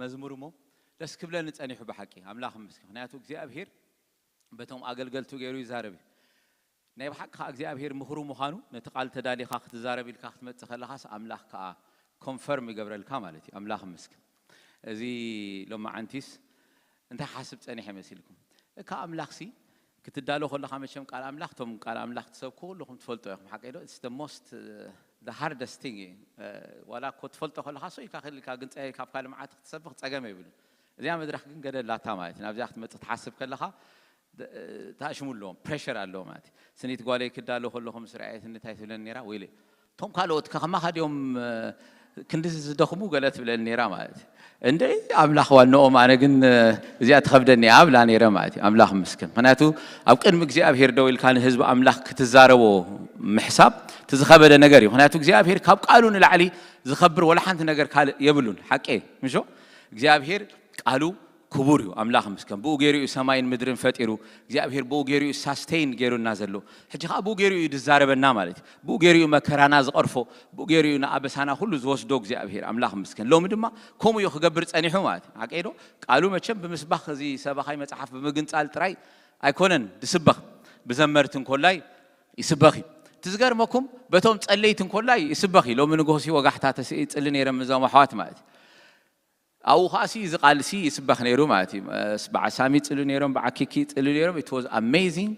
مزمور مو دس كبلن نصنيحو بحقي املاخ مسكن ምክንያቱ እግዚአብሔር በቶም አገልገልቱ ገይሩ ይዛረብ ናይ በሐቅ እግዚአብሔር ምሁሩ መሃኑ ነተቃል ተዳሊኻ ክትዛረብ ኢልካ ክትመጽ ከለኻስ አምላኽ ከአ ኮንፈርም ይገብረልካ ማለት እዩ አምላኽ መስክን እዚ ሎማ አንቲስ እንታይ ሓስብ ጸኒሕ ይመስልኩም እካ አምላኽሲ ክትዳሎ ከለኻ መቸም ቃል አምላኽ ቶም ቃል አምላኽ ተሰብኩ ሁሉኩም ትፈልጡ ይኹም ሓቀይዶ it's the most the hardest thing ወላ ኮ ትፈልጡ ከለኻ ሰው ይካኸልካ ግን ጻይ ካብ ካል ማዓት ክትሰብኽ ጸገም ይብሉ እዚያ መድረኽ ግን ገደላታ ማለት ነው አብዚያ ክትመጽ ተሓስብ ከለኻ ታሽሙሎም ፕሬሸር አለው ማለት ስኒት ጓሌ ክዳሎ ከለኹም ስርዓት እንታይ ትብለን ነራ ወይሌ ቶም ካልኦት ከማ ኻዲዮም ክንድስ ዝደኽሙ ገለት ብለን ነራ ማለት እንዴ አምላኽ ዋናው ማነ ግን እዚያ ተኸብደኒ አብላ ነራ ማለት አምላኽ መስከን ምክንያቱ ኣብ ቅድሚ እግዚአብሔር ደው ኢልካን ህዝብ አምላኽ ክትዛረቦ ምሕሳብ ትዝኸበደ ነገር እዩ ምክንያቱ እግዚአብሔር ካብ ቃሉ ንላዕሊ ዝኸብር ወላ ሓንቲ ነገር ካል የብሉን ሓቄ ምሾ እግዚአብሔር ቃሉ ክቡር እዩ አምላኽ መስከን ብኡ ገይሩ ሰማይን ምድርን ፈጢሩ እግዚአብሔር ብኡ ገይሩ ሳስቴይን ገይሩና ዘሎ ሕጂ ኻ ብኡ ገይሩ ይዛረበና ማለት ብኡ ገይሩ መከራና ዝቀርፎ ብኡ ገይሩ ንአበሳና ሁሉ ዝወስዶ እግዚአብሔር አምላኽ መስከን ሎም ድማ ከምኡ ይኽገብር ጸኒሑ ማለት አቀይዶ ቃሉ መቸም ብምስባኽ እዚ ሰባኻይ መጽሐፍ ብምግንጻል ጥራይ ኣይኮነን ድስበኽ ብዘመርትን ኮላይ ይስበኺ ትዝገርመኩም በቶም ጸለይትን ኮላይ ይስበኺ ሎም ንጎሲ ወጋሕታ ተስኢ ጽል ነይረ ምዛም አሕዋት ማለት أو خاصي زقالسي يسبخ نيرو ماتي سبع سامي تلو نيرو بعكيكي تلو نيرو it was amazing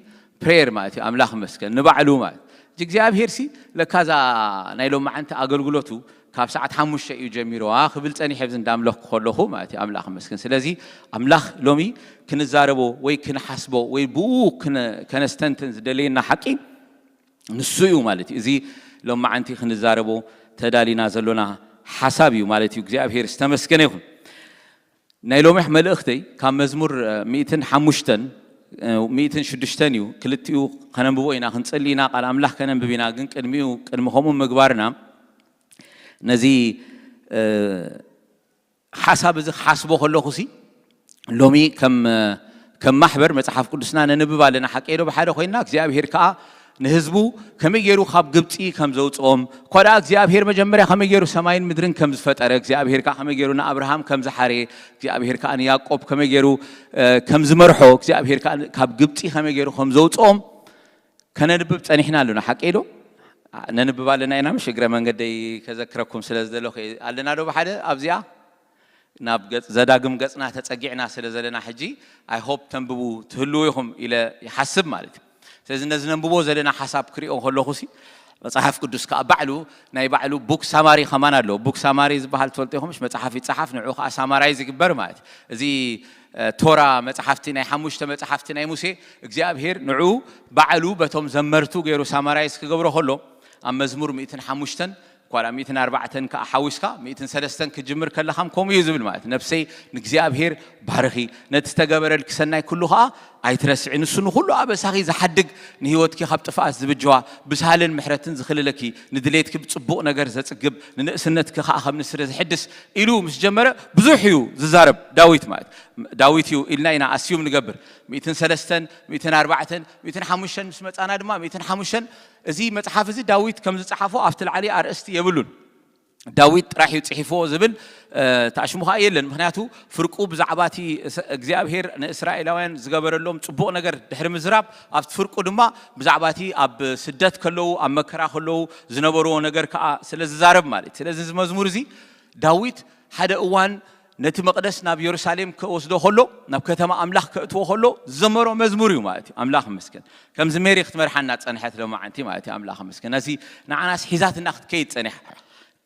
prayer ماتي أملاخ مسكن نبعلو مات جزء هيرسي لكذا نايلو مع أنت أقولتو كاب ساعة حموش شيء يجميرو قبل تاني حفظن دام له خلوه ماتي أملاخ مسكن سلازي أملاخ لومي كن زاربو وي كن حسبو وي بو كن استنتنز دليلنا حكي نسيو مالتي زي لو مع أنت كن زاربو تدالي نازلونا حسابي مالتي እግዚአብሔር استمسكن يكون نايلو محمل اختي كان مزمور 106 يو كلتيو كننبوينا كنصلينا قال املاح كننببينا ግን ቅድሚው ቅድመሆሙ ምግባርና ነዚ حساب እዚ حسبو ከለኹሲ ሎሚ ከም ማሕበር መጽሐፍ ቅዱስና ነንብብ ኣለና ሓቀይዶ በሓደ ኮይና እግዚአብሔር ከአ ንህዝቡ ከመገሩ ካብ ግብጺ ከም ዘውጾም ኮዳ እግዚአብሔር መጀመሪያ ከመገሩ ሰማይን ምድርን ከም ዝፈጠረ እግዚአብሔር ከመገሩና አብርሃም ከም ዝሓረ እግዚአብሔር ከአን ያዕቆብ ከመገሩ ከም ዝመርሖ እግዚአብሔር ካብ ግብጺ ከመገሩ ከም ዘውጾም ከነንብብ ጸኒሕና ኣለና ሓቀይዶ ነንብብ ኣለና ኢና ምሽግረ መንገደይ ከዘክረኩም ስለዝደለኹ ኣለና ዶ በሓደ ኣብዚያ ናብ ገጽ ዘዳግም ገጽና ተጸጊዕና ስለዘለና ሕጂ አይ ሆፕ ተንብቡ ትህሉ ይኹም ኢለ ይሓስብ ማለት ስለዚህ እነዚህ ነንብቦ ዘለና ሐሳብ ክሪኦ ከለኹሲ መጽሐፍ ቅዱስ ከአባዕሉ ናይ ባዕሉ ቡክ ሳማሪ ከማን አለው ቡክ ሳማሪ ዝበሃል ትፈልጡ ይኹምሽ መጽሐፍ ይጽሐፍ ንዑ ሳማራይዝ ይግበር ማለት እዚ ቶራ መጽሐፍቲ ናይ ሓሙሽተ መጽሐፍቲ ናይ ሙሴ እግዚአብሔር ንዑ ባዕሉ በቶም ዘመርቱ ገይሩ ሳማራይዝ ክገብሮ ከሎ ኣብ መዝሙር 105 ኳላ 104 ከሓዊስካ 103 ክጅምር ከለኻም ከምኡ እዩ ዝብል ማለት ነፍሰይ ንእግዚአብሔር ባርኺ ነቲ ዝተገበረል ክሰናይ ኩሉ ኸኣ ኣይትረስዒ ንሱ ንኹሉ ኣበሳኺ ዝሓድግ ንህይወትኪ ካብ ጥፋኣት ዝብጅዋ ብሳህልን ምሕረትን ዝኽልለኪ ንድሌትኪ ብፅቡቕ ነገር ዘጽግብ ንንእስነትኪ ኸኣ ከም ንስረ ዝሕድስ ኢሉ ምስ ጀመረ ብዙሕ እዩ ዝዛረብ ዳዊት ማለት ዳዊት እዩ ኢልና ኢና ኣስዩም ንገብር 103 104 105 ምስ መጻና ድማ 105 እዚ መጽሐፍ እዚ ዳዊት ከም ዝጻሓፎ ኣብቲ ላዕሊ ኣርእስቲ የብሉን ዳዊት ጥራሕ ይጽሒፎ ዝብል ታሽሙኻ የለን ምክንያቱ ፍርቁ ብዛዕባቲ እግዚአብሔር ንእስራኤላውያን ዝገበረሎም ጽቡቕ ነገር ድሕሪ ምዝራብ ኣብቲ ፍርቁ ድማ ብዛዕባቲ ኣብ ስደት ከለው ኣብ መከራ ከለው ዝነበርዎ ነገር ከኣ ስለ ዝዛረብ ማለት ስለዚ መዝሙር እዚ ዳዊት ሓደ እዋን ነቲ መቅደስ ናብ ኢየሩሳሌም ከወስዶ ከሎ ናብ ከተማ አምላኽ ከእትዎ ከሎ ዘመሮ መዝሙር እዩ ማለት አምላኽ መስከን ከም ዝሜሪ ክትመርሓና ጸንሐት ለማዓንቲ ማለት አምላኽ መስከን ነዚ ንዓናስ ሒዛትና ክትከይድ ጸንሐ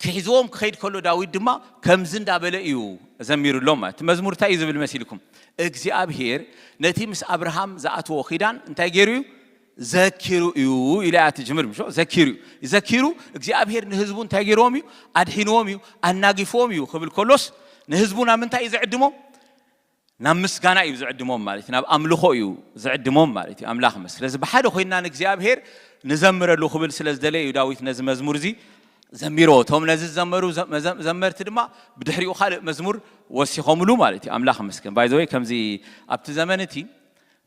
ክሒዝዎም ክኸይድ ከሎ ዳዊት ድማ ከምዝ እንዳበለ እዩ ዘሚሩሎም ማለት መዝሙር ታይ ዝብል መሲልኩም እግዚአብሔር ነቲ ምስ አብርሃም ዘኣትዎ ኺዳን እንታይ ገይሩ ዘኪሩ እዩ ኢላያት ጅምር ምሾ ዘኪሩ እግዚአብሔር ንህዝቡ እንታይ ገይሮም እዩ አድሒንዎም እዩ አናጊፎም እዩ ክብል ከሎስ ንህዝቡና ምንታይ ይዝዕድሞ ናብ ምስጋና እዩ ዝዕድሞም ማለት ናብ አምልኾ እዩ ዝዕድሞም ማለት አምላኽ መስ ስለዚ በሓደ ኮይና ንእግዚአብሔር ንዘምረሉ ክብል ስለዝደለ እዩ ዳዊት ነዚ መዝሙር እዚ ዘሚሮ ቶም ነዚ ዘመሩ ዘመርት ድማ ብድሕሪኡ ካልእ መዝሙር ወሲኾምሉ ማለት አምላኽ መስከን ባይ ዘ ወይ ከምዚ ኣብቲ ዘመንቲ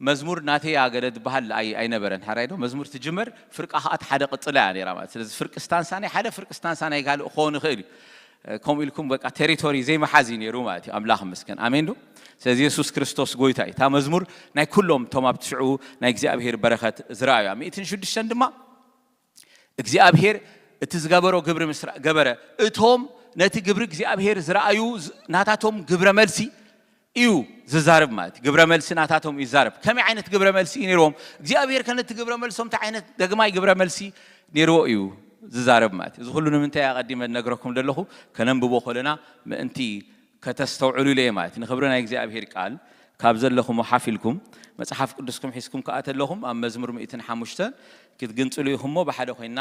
መዝሙር ናተይ አገለድ ባህል አይነበረን ሓራይዶ መዝሙር ትጅመር ፍርቃ ኸኣት ሓደ ቅጽላ ነራ ማለት ስለዚ ፍርቅ ስታንሳናይ ሓደ ፍርቅ ስታንሳናይ ጋል ኾን ይኽእል كم لكم بقى تريتوري زي ما حازين يروماتي أملاخ مسكن آمين دو سيد يسوع كريستوس قويتاي تا مزمور ناي كلهم توما بتشعو ناي እግዚአብሔር بركات زراعي ميتين شو دشان دما እግዚአብሔር اتزغبرو ግብር ምስራ ገበረ እቶም ነቲ ግብር እግዚአብሔር ዝራአዩ ናታቶም ግብረ መልሲ እዩ ዝዛረብ ማለት ግብረ መልሲ ናታቶም ይዛረብ ከመይ አይነት ግብረ መልሲ ኔሮም እግዚአብሔር ከነቲ ግብረ መልሶም ታ አይነት ደግማይ ግብረ መልሲ ኔሮ እዩ ዝዛረብ ማለት እዚ ሁሉንም እንታይ ያቀዲመ ነግረኩም ደለኹ ከነንብቦ ኾለና ምእንቲ ከተስተውዕሉ ለይ ማለት ንኽብረና እግዚአብሔር ቃል ካብ ዘለኹም ሓፊልኩም መጽሐፍ ቅዱስኩም ሒስኩም ከኣተለኹም ኣብ መዝሙር 105 ክትግንጽሉ ኢኹሞ በሓደ ኮይና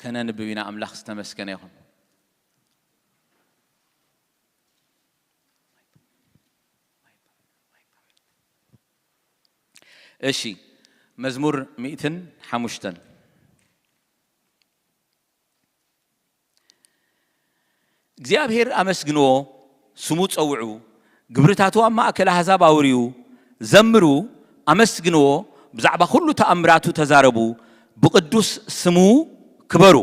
ከነንብብና ኣምላኽ ዝተመስገነ ይኹን እሺ መዝሙር 105 እግዚአብሔር አመስግኖ ስሙ ጸውዑ ግብርታቱ ማእከል አሕዛብ አውሪዩ ዘምሩ አመስግኖ ብዛዕባ ሁሉ ተአምራቱ ተዛረቡ በቅዱስ ስሙ ክበሩ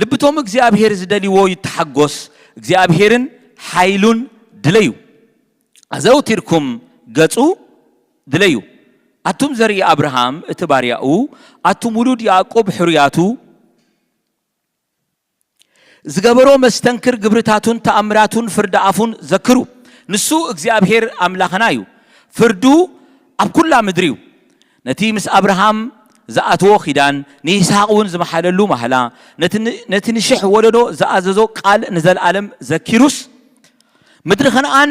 ልብቶም እግዚአብሔር ዝደሊዎ ይተሐጎስ እግዚአብሔርን ኃይሉን ድለዩ አዘውቲርኩም ገጹ ድለዩ አቱም ዘርይ አብርሃም እትባርያኡ አቱም ውሉድ ያዕቆብ ሕሩያቱ ዝገበሮ መስተንክር ግብርታቱን ተአምራቱን ፍርድ አፉን ዘክሩ ንሱ እግዚአብሔር አምላኽና እዩ ፍርዱ ኣብ ኩላ ምድሪ እዩ ነቲ ምስ አብርሃም ዝኣትዎ ኺዳን ንይስሐቅ እውን ዝመሓለሉ ማህላ ነቲ ንሽሕ ወለዶ ዝኣዘዞ ቃል ንዘለዓለም ዘኪሩስ ምድሪ ከነአን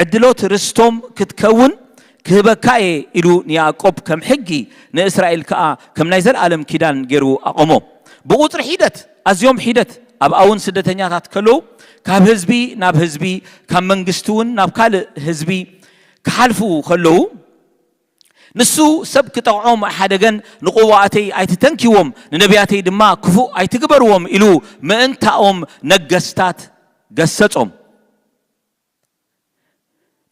ዕድሎት ርስቶም ክትከውን ክህበካየ ኢሉ ንያዕቆብ ከም ሕጊ ንእስራኤል ከዓ ከም ናይ ዘለዓለም ኪዳን ገይሩ ኣቆሞ ብቁጥሪ ሒደት أزيوم حيدت أب أون سدتنيات كلو كاب هزبي ناب هزبي كاب منجستون ناب كال هزبي كحلفو خلو نسو سب كتوعهم أحدجن نقواتي أيتتنكيوم ننبياتي دما كفو أيتكبروم إلو ما أنتهم نجستات جستهم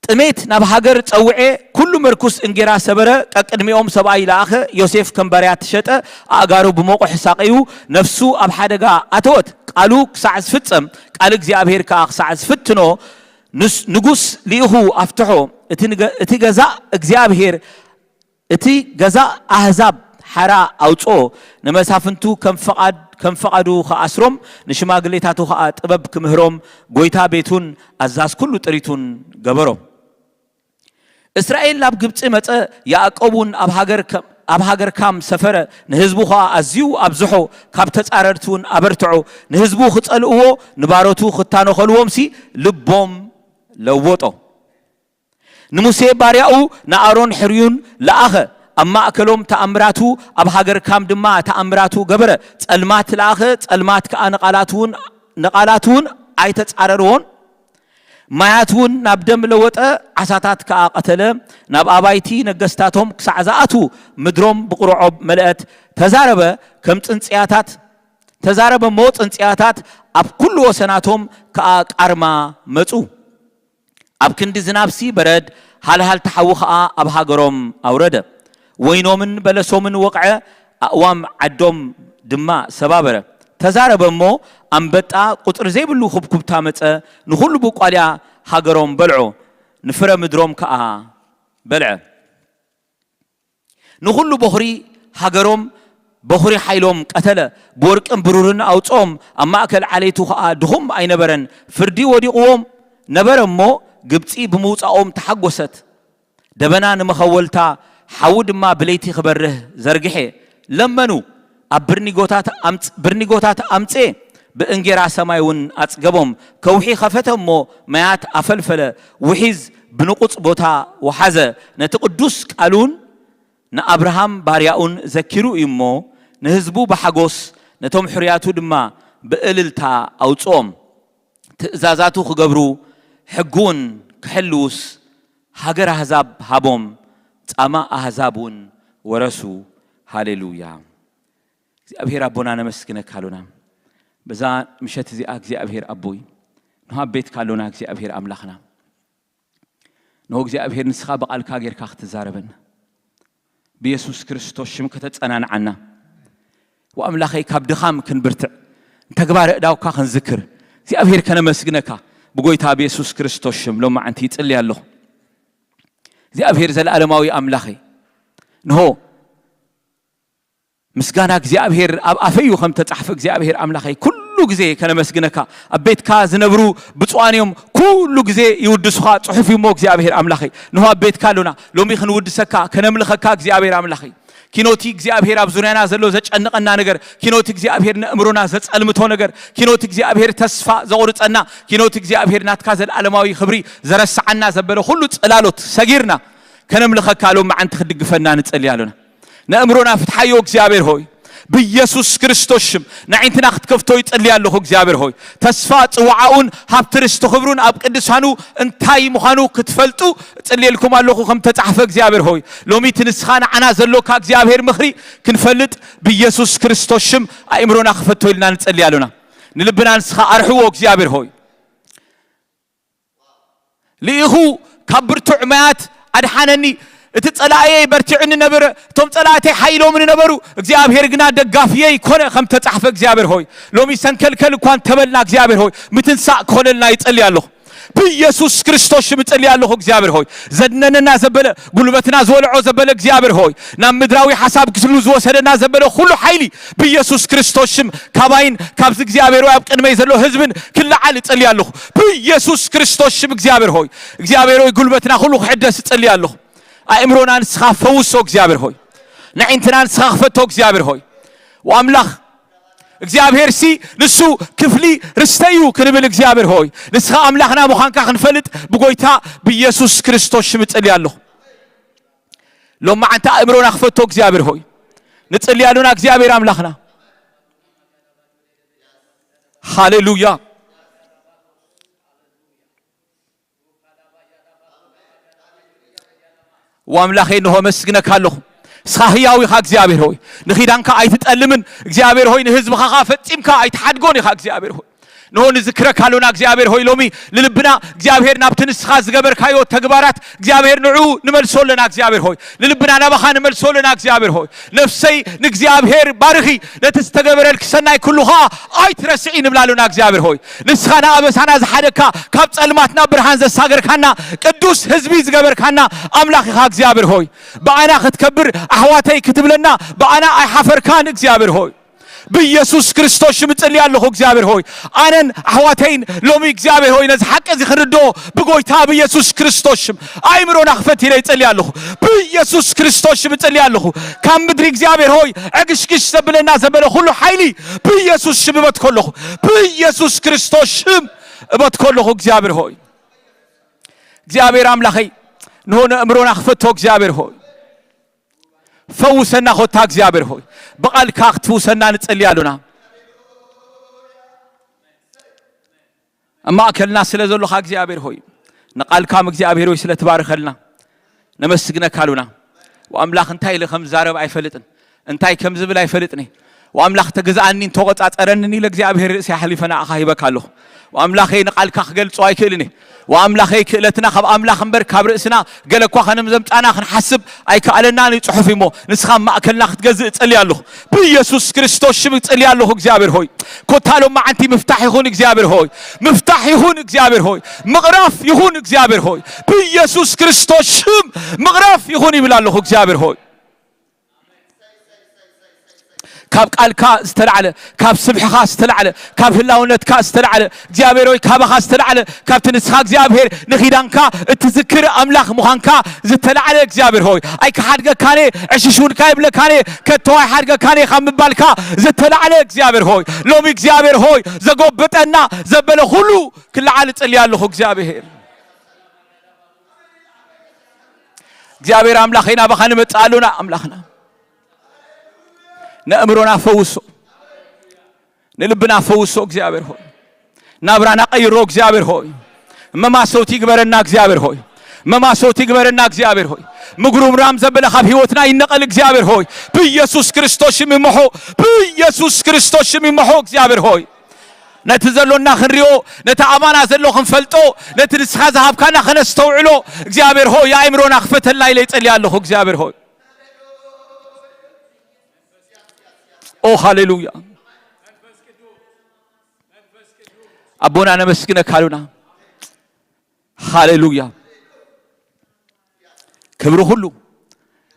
تميت ناب هاجر تأوعي كل مركز إنجرا سبرة كأنميهم سبعي لآخر يوسف كم بريات شتى أجارو بموقع حساقيو نفسه أبحدجا أتوت قالوا سعز فتم قالك زي أبهر كأخ سعز فتنو نجوس ليهو أفتحه اتجزاء إجزابهر اتجزاء أحزاب حرا أو تو نمسافنتو كم فقدو خاسرم نشماغليتاتو خات أبب كمهرم قويتا بيتون أزاز كله تريتون جبرو إسرائيل لاب جبت مت يعقوبون أبهاجر كام سفر نهزبوها أزيو أبزحو كابتت أررتون أبرتعو نهزبو خطألوه نبارتو خطانو خلوهم سي لبوم لووتو نموسى بارياو نارون حريون لآخر أما أكلهم تأمراتو أبهاجر كام دما تأمراتو جبرة المات الآخر المات نقالاتون عيتت أررون ماياتون نبدم لوت عساتات كأقتله نب أبايتي نجستاتهم كسعزاتو مدروم بقرعب ملأت تزاربه كم تزاربه موت انسياتات أب كل وسناتهم كأرما متو أب كند زنابسي برد هل تحوخ أبهاجرهم أورده وينومن بلسومن وقع أقوام عدوم دماء سبابره تزاربه مو أنبتأ قطر زي بلو خب تامت نخل بقاليا هاجرهم بلعو نفر مدروم كأ بلع نخل بخري هاجرهم بخري حيلهم قتله بورك برورن أو توم أما أكل عليه تخا دهم أي نبرن فردي ودي قوم نبرن مو جبتي بموت أوم تحجست دبنا نمخولتا حود ما بليتي خبره زرقحي لمنو برنيغوتات أمتي بإنجرا سمايون أتجبهم كوحي خفتهم مو ميات أفلفلة وحيز بنقص بوتا وحزة نتقدس قالون نأبراهام بارياون ذكروا إمو نهزبو بحجوس نتوم حرياتو دما بقللتا أو تصوم تزازاتو خجبرو حجون كحلوس هاجر أحزاب هابوم تأما أحزابون ورسو هاليلويا أبهر أبونا نمسكنا كالونا بزا مشت زي أجزي أبهر أبوي نها بيت كالونا أجزي أبهر أملاخنا نهو أجزي أبهر نسخة بقال كاجر كاخت زاربن بيسوس كريستوس شمكتت أنا عنا وأملاخي كابدخام كن برتع ተግባር ዳውካ ክንዝክር እግዚአብሔር ከነመስግነካ በጎይታ በኢየሱስ ክርስቶስ ሽም ለማዓንቲ ይጽልያለሁ እግዚአብሔር ዘለዓለማዊ አምላኺ ነው ምስጋና እግዚአብሔር አፈዩ ከም ተጻሕፈ እግዚአብሔር አምላኺ ኩሉ ጊዜ ከነመስግነካ አቤትካ ዝነብሩ ብፁዓንዮም ኩሉ ጊዜ ይውድሱኻ ጽሑፍ ይሞ እግዚአብሔር አምላኺ ነው አቤትካ ሉና ሎሚ ክንውድሰካ ከነምልኸካ እግዚአብሔር አምላኺ ኪኖቲ እግዚአብሔር አብዙሪያና ዘሎ ዘጨንቀና ነገር ኪኖቲ እግዚአብሔር ነእምሮና ዘጸልምቶ ነገር ኪኖቲ እግዚአብሔር ተስፋ ዘቆርጸና ኪኖቲ እግዚአብሔር ናትካ ዘለዓለማዊ ክብሪ ዘረስዓና ዘበለ ሁሉ ጽላሎት ሰጊርና ከነምልኸካ ሎም ማዓንቲ ክድግፈና ንጸልያለና ነእምሮና ፍትሐዮ እግዚአብሔር ሆይ በኢየሱስ ክርስቶስ ሽም ናዕንትና ክትከፍቶ ይጸልያለሁ እግዚአብሔር ሆይ ተስፋ ጽዋዓውን ሀብትርስቶ ክብሩን አብ ቅዱሳኑ እንታይ ምዃኑ ክትፈልጡ ጸልየልኩም አለኹ ከም ተጻሕፈ እግዚአብሔር ሆይ ሎሚ ትንስኻና ዓና ዘሎካ እግዚአብሔር ምኽሪ ክንፈልጥ በኢየሱስ ክርስቶስ ሽም አእምሮና ክፈቶ ይልና ንጸልያለና ንልብና ንስኻ አርሕዎ እግዚአብሔር ሆይ ለኢኹ ካብ ብርቱዕ ማያት አድሓነኒ እቲ ጸላኤ በርቲዕን ነበር ቶም ጸላእቴ ሓይሎም ነበሩ እግዚአብሔር ግና ደጋፊየ ይኮነ ከም ተጻሕፈ እግዚአብሔር ሆይ ሎሚ ሰንከልከል እንኳን ተበልና እግዚአብሔር ሆይ ምትንሳእ ኮነልና ይጸልያለሁ በኢየሱስ ክርስቶስ ሽም ይጸልያለሁ እግዚአብሔር ሆይ ዘድነንና ዘበለ ጉልበትና ዘወልዖ ዘበለ እግዚአብሔር ሆይ ናብ ምድራዊ ሐሳብ ግስሉ ዝወሰደና ዘበለ ሁሉ ኃይሊ በኢየሱስ ክርስቶስ ሽም ካባይን ካብዝ እግዚአብሔር ሆይ አብቅድመይ ዘሎ ህዝብን ክልዓል ይጸልያለሁ በኢየሱስ ክርስቶስ ሽም እግዚአብሔር ሆይ ጉልበትና ሁሉ ክሕደስ ይጸልያለሁ አእምሮና ንስኻ ፈውሶ እግዚአብሔር ሆይ ናዕንትና ንስኻ ክፈቶ እግዚአብሔር ሆይ ወአምላኽ እግዚአብሔር ሲ ንሱ ክፍሊ ርስተዩ ክንብል እግዚአብሔር ሆይ ንስኻ አምላኽና ምዃንካ ክንፈልጥ ብጎይታ በኢየሱስ ክርስቶስ ሽም እጸልያለሁ ሎማ አንተ አእምሮና ክፈቶ እግዚአብሔር ሆይ ንጸልያለና እግዚአብሔር አምላኽና ሃሌሉያ ወአምላኼ ነው መስግነካለሁ ሳህያዊ ኻ እግዚአብሔር ሆይ ንኺዳንካ አይትጠልምን እግዚአብሔር ሆይ ንህዝብኻ ፈጺምካ አይትሓድጎን ይኻ እግዚአብሔር ሆይ نون ذكرك هلونا እግዚአብሔር ሆይ ሎሚ ለልብና እግዚአብሔር ናብትንስኻ ዝገበርካዮ ተግባራት እግዚአብሔር ንዑ ንመልሶልና እግዚአብሔር ሆይ ለልብና ናባኻ ንመልሶልና እግዚአብሔር ሆይ ነፍሰይ ንእግዚአብሔር ባርኺ ለተስተገበረልክ ሰናይ ኩሉኻ አይትረስዒ ንብላሉና እግዚአብሔር ሆይ ንስኻና አበሳና ዝሓደካ ካብ ጸልማትና ብርሃን ዘሳገርካና ቅዱስ ህዝቢ ዝገበርካና አምላኽኻ እግዚአብሔር ሆይ በአና ክትከብር አህዋተይ ክትብለና በአና አይሐፈርካን እግዚአብሔር ሆይ በኢየሱስ ክርስቶስ ሽም ጸልያለሁ እግዚአብሔር ሆይ አነን አህዋተይን ሎሚ እግዚአብሔር ሆይ ነዝ ሐቅ ዝኽርዶ በጎይታ በኢየሱስ ክርስቶስ ሽም አይምሮና ክፈት ይለይ ጸልያለሁ በኢየሱስ ክርስቶስ ሽም ጸልያለሁ ካም ምድሪ እግዚአብሔር ሆይ አግሽግሽ ዘብለና ዘበለ ሁሉ ኃይሊ በኢየሱስ ሽም በትኮለሁ በኢየሱስ ክርስቶስ ሽም በትኮለሁ እግዚአብሔር ሆይ እግዚአብሔር አምላኸይ ነሆነ እምሮና ክፈቶ እግዚአብሔር ሆይ فوسنا خوتا እግዚአብሔር ሆይ በቃል ካክትፉሰና ንጸልያለና ማእከልና ስለዘሎኻ እግዚአብሔር ሆይ ነቃልካም እግዚአብሔር ሆይ ስለተባረከልና ነመስግነካሉና ወአምላኽ እንታይ ለከም ዛረብ አይፈልጥን እንታይ ከም ዝብል አይፈልጥኒ ወአምላኽ ተገዛአኒ ተቆጣጠረኒ ለእግዚአብሔር ሲያህሊፈና አኻይበካለሁ ወአምላኽ ነቃልካ ክገልጾ አይክልኒ ወአምላኽ ክእለትና ካብ አምላኽ እንበር ካብ ርእስና ገለኳ ኸንም ዘምጣና ክንሐስብ አይካለና ንጽሑፍሞ ንስኻ ማእከልና ክትገዝእ ጸልያለሁ በኢየሱስ ክርስቶስ ሽም ጸልያለሁ እግዚአብሔር ሆይ ኮታሎ ማዓንቲ መፍታሕ ይሁን እግዚአብሔር ሆይ መፍታሕ ይሁን እግዚአብሔር ሆይ መቅራፍ ይሁን እግዚአብሔር ሆይ በኢየሱስ ክርስቶስ ሽም መቅራፍ ይሁን ይብላለሁ እግዚአብሔር ሆይ ካብ ቃልካ ዝተላዕለ ካብ ስብሕኻ ዝተላዕለ ካብ ህላውነትካ ዝተላዕለ እግዚአብሔር ሆይ ካብኻ ዝተላዕለ ካብ ትንስኻ እግዚአብሔር ንኺዳንካ እትዝክር አምላኽ ምዃንካ ዝተላዕለ እግዚአብሔር ሆይ አይ ከሓድገካኔ ዕሽሹንካ ይብለካኔ ከተዋይ ሓድገካኔ ካብ ምባልካ ዝተላዕለ እግዚአብሔር ሆይ ሎሚ እግዚአብሔር ሆይ ዘጎበጠና ዘበለ ሁሉ ክልዓል ጸልያለሁ እግዚአብሔር አምላኽና በኻነ መጻሉና አምላኽና نأمرنا فوسو نلبنا فوسو እግዚአብሔር ሆይ ናብራና ቀይሮ እግዚአብሔር ሆይ መማሶት ይግበረና እግዚአብሔር ሆይ መማሶት ይግበረና እግዚአብሔር ሆይ ምጉሩምራም ዘበለ ካብ ህይወትና ይነቀል እግዚአብሔር ሆይ በኢየሱስ ክርስቶስ ይምሖ በኢየሱስ ክርስቶስ ይምሖ እግዚአብሔር ሆይ ነትዘሎና ክንሪዮ ነተአማና ዘሎ ክንፈልጦ ነትንስኻ ዝሃብካና ከነስተውዕሎ እግዚአብሔር ሆይ ያእምሮና ክፈተልና ኢለ ይጸልያለሁ እግዚአብሔር ሆይ Oh hallelujah أبونا أنا مسكنا كالونا هاليلويا كبروا كله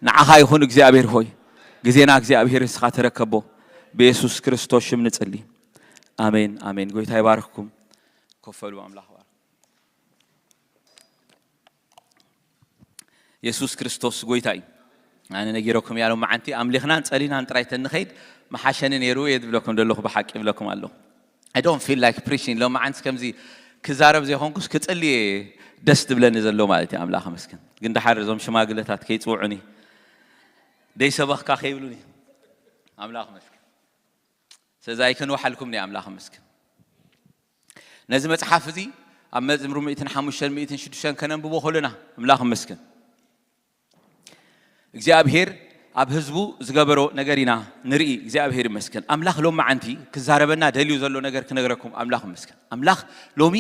نعها يخون እግዚአብሔር ሆይ ጊዜና እግዚአብሔር ስኻተረከቦ በኢየሱስ ክርስቶስ ስም እንጸልይ አሜን አሜን ጌታ ይባርክኩም ኮፈሉ አምላክ ባርክ ኢየሱስ ክርስቶስ ጌታዬ أنا نجيركم يا لو معنتي أمليخنا نسألين عن ترايت النخيد ما حاشين يروي يدبلكم دلوخ بحكيم لكم الله I don't feel like preaching لو ما عندك كم زي كزارب زي هونكوس كتقلي دست بلا نزل لو مالتي أملاخ مسكن قند حارزهم شما قلتات كي توعني دي سبخ كاخي يقولوني أملاخ مسكن سزاي كانوا حلكم ني أملاخ مسكن نزمت حافظي أما زمرو 250 260 كان ببو خلنا أملاخ مسكن እግዚአብሔር አብ ህዝቡ ዝገበሮ ነገሪና ንርኢ እግዚአብሔር ይመስገን አምላኽ ሎማ ዓንቲ ክዛረበና ደልዩ ዘሎ ነገር ክነግረኩም አምላኽ ይመስገን አምላኽ ሎሚ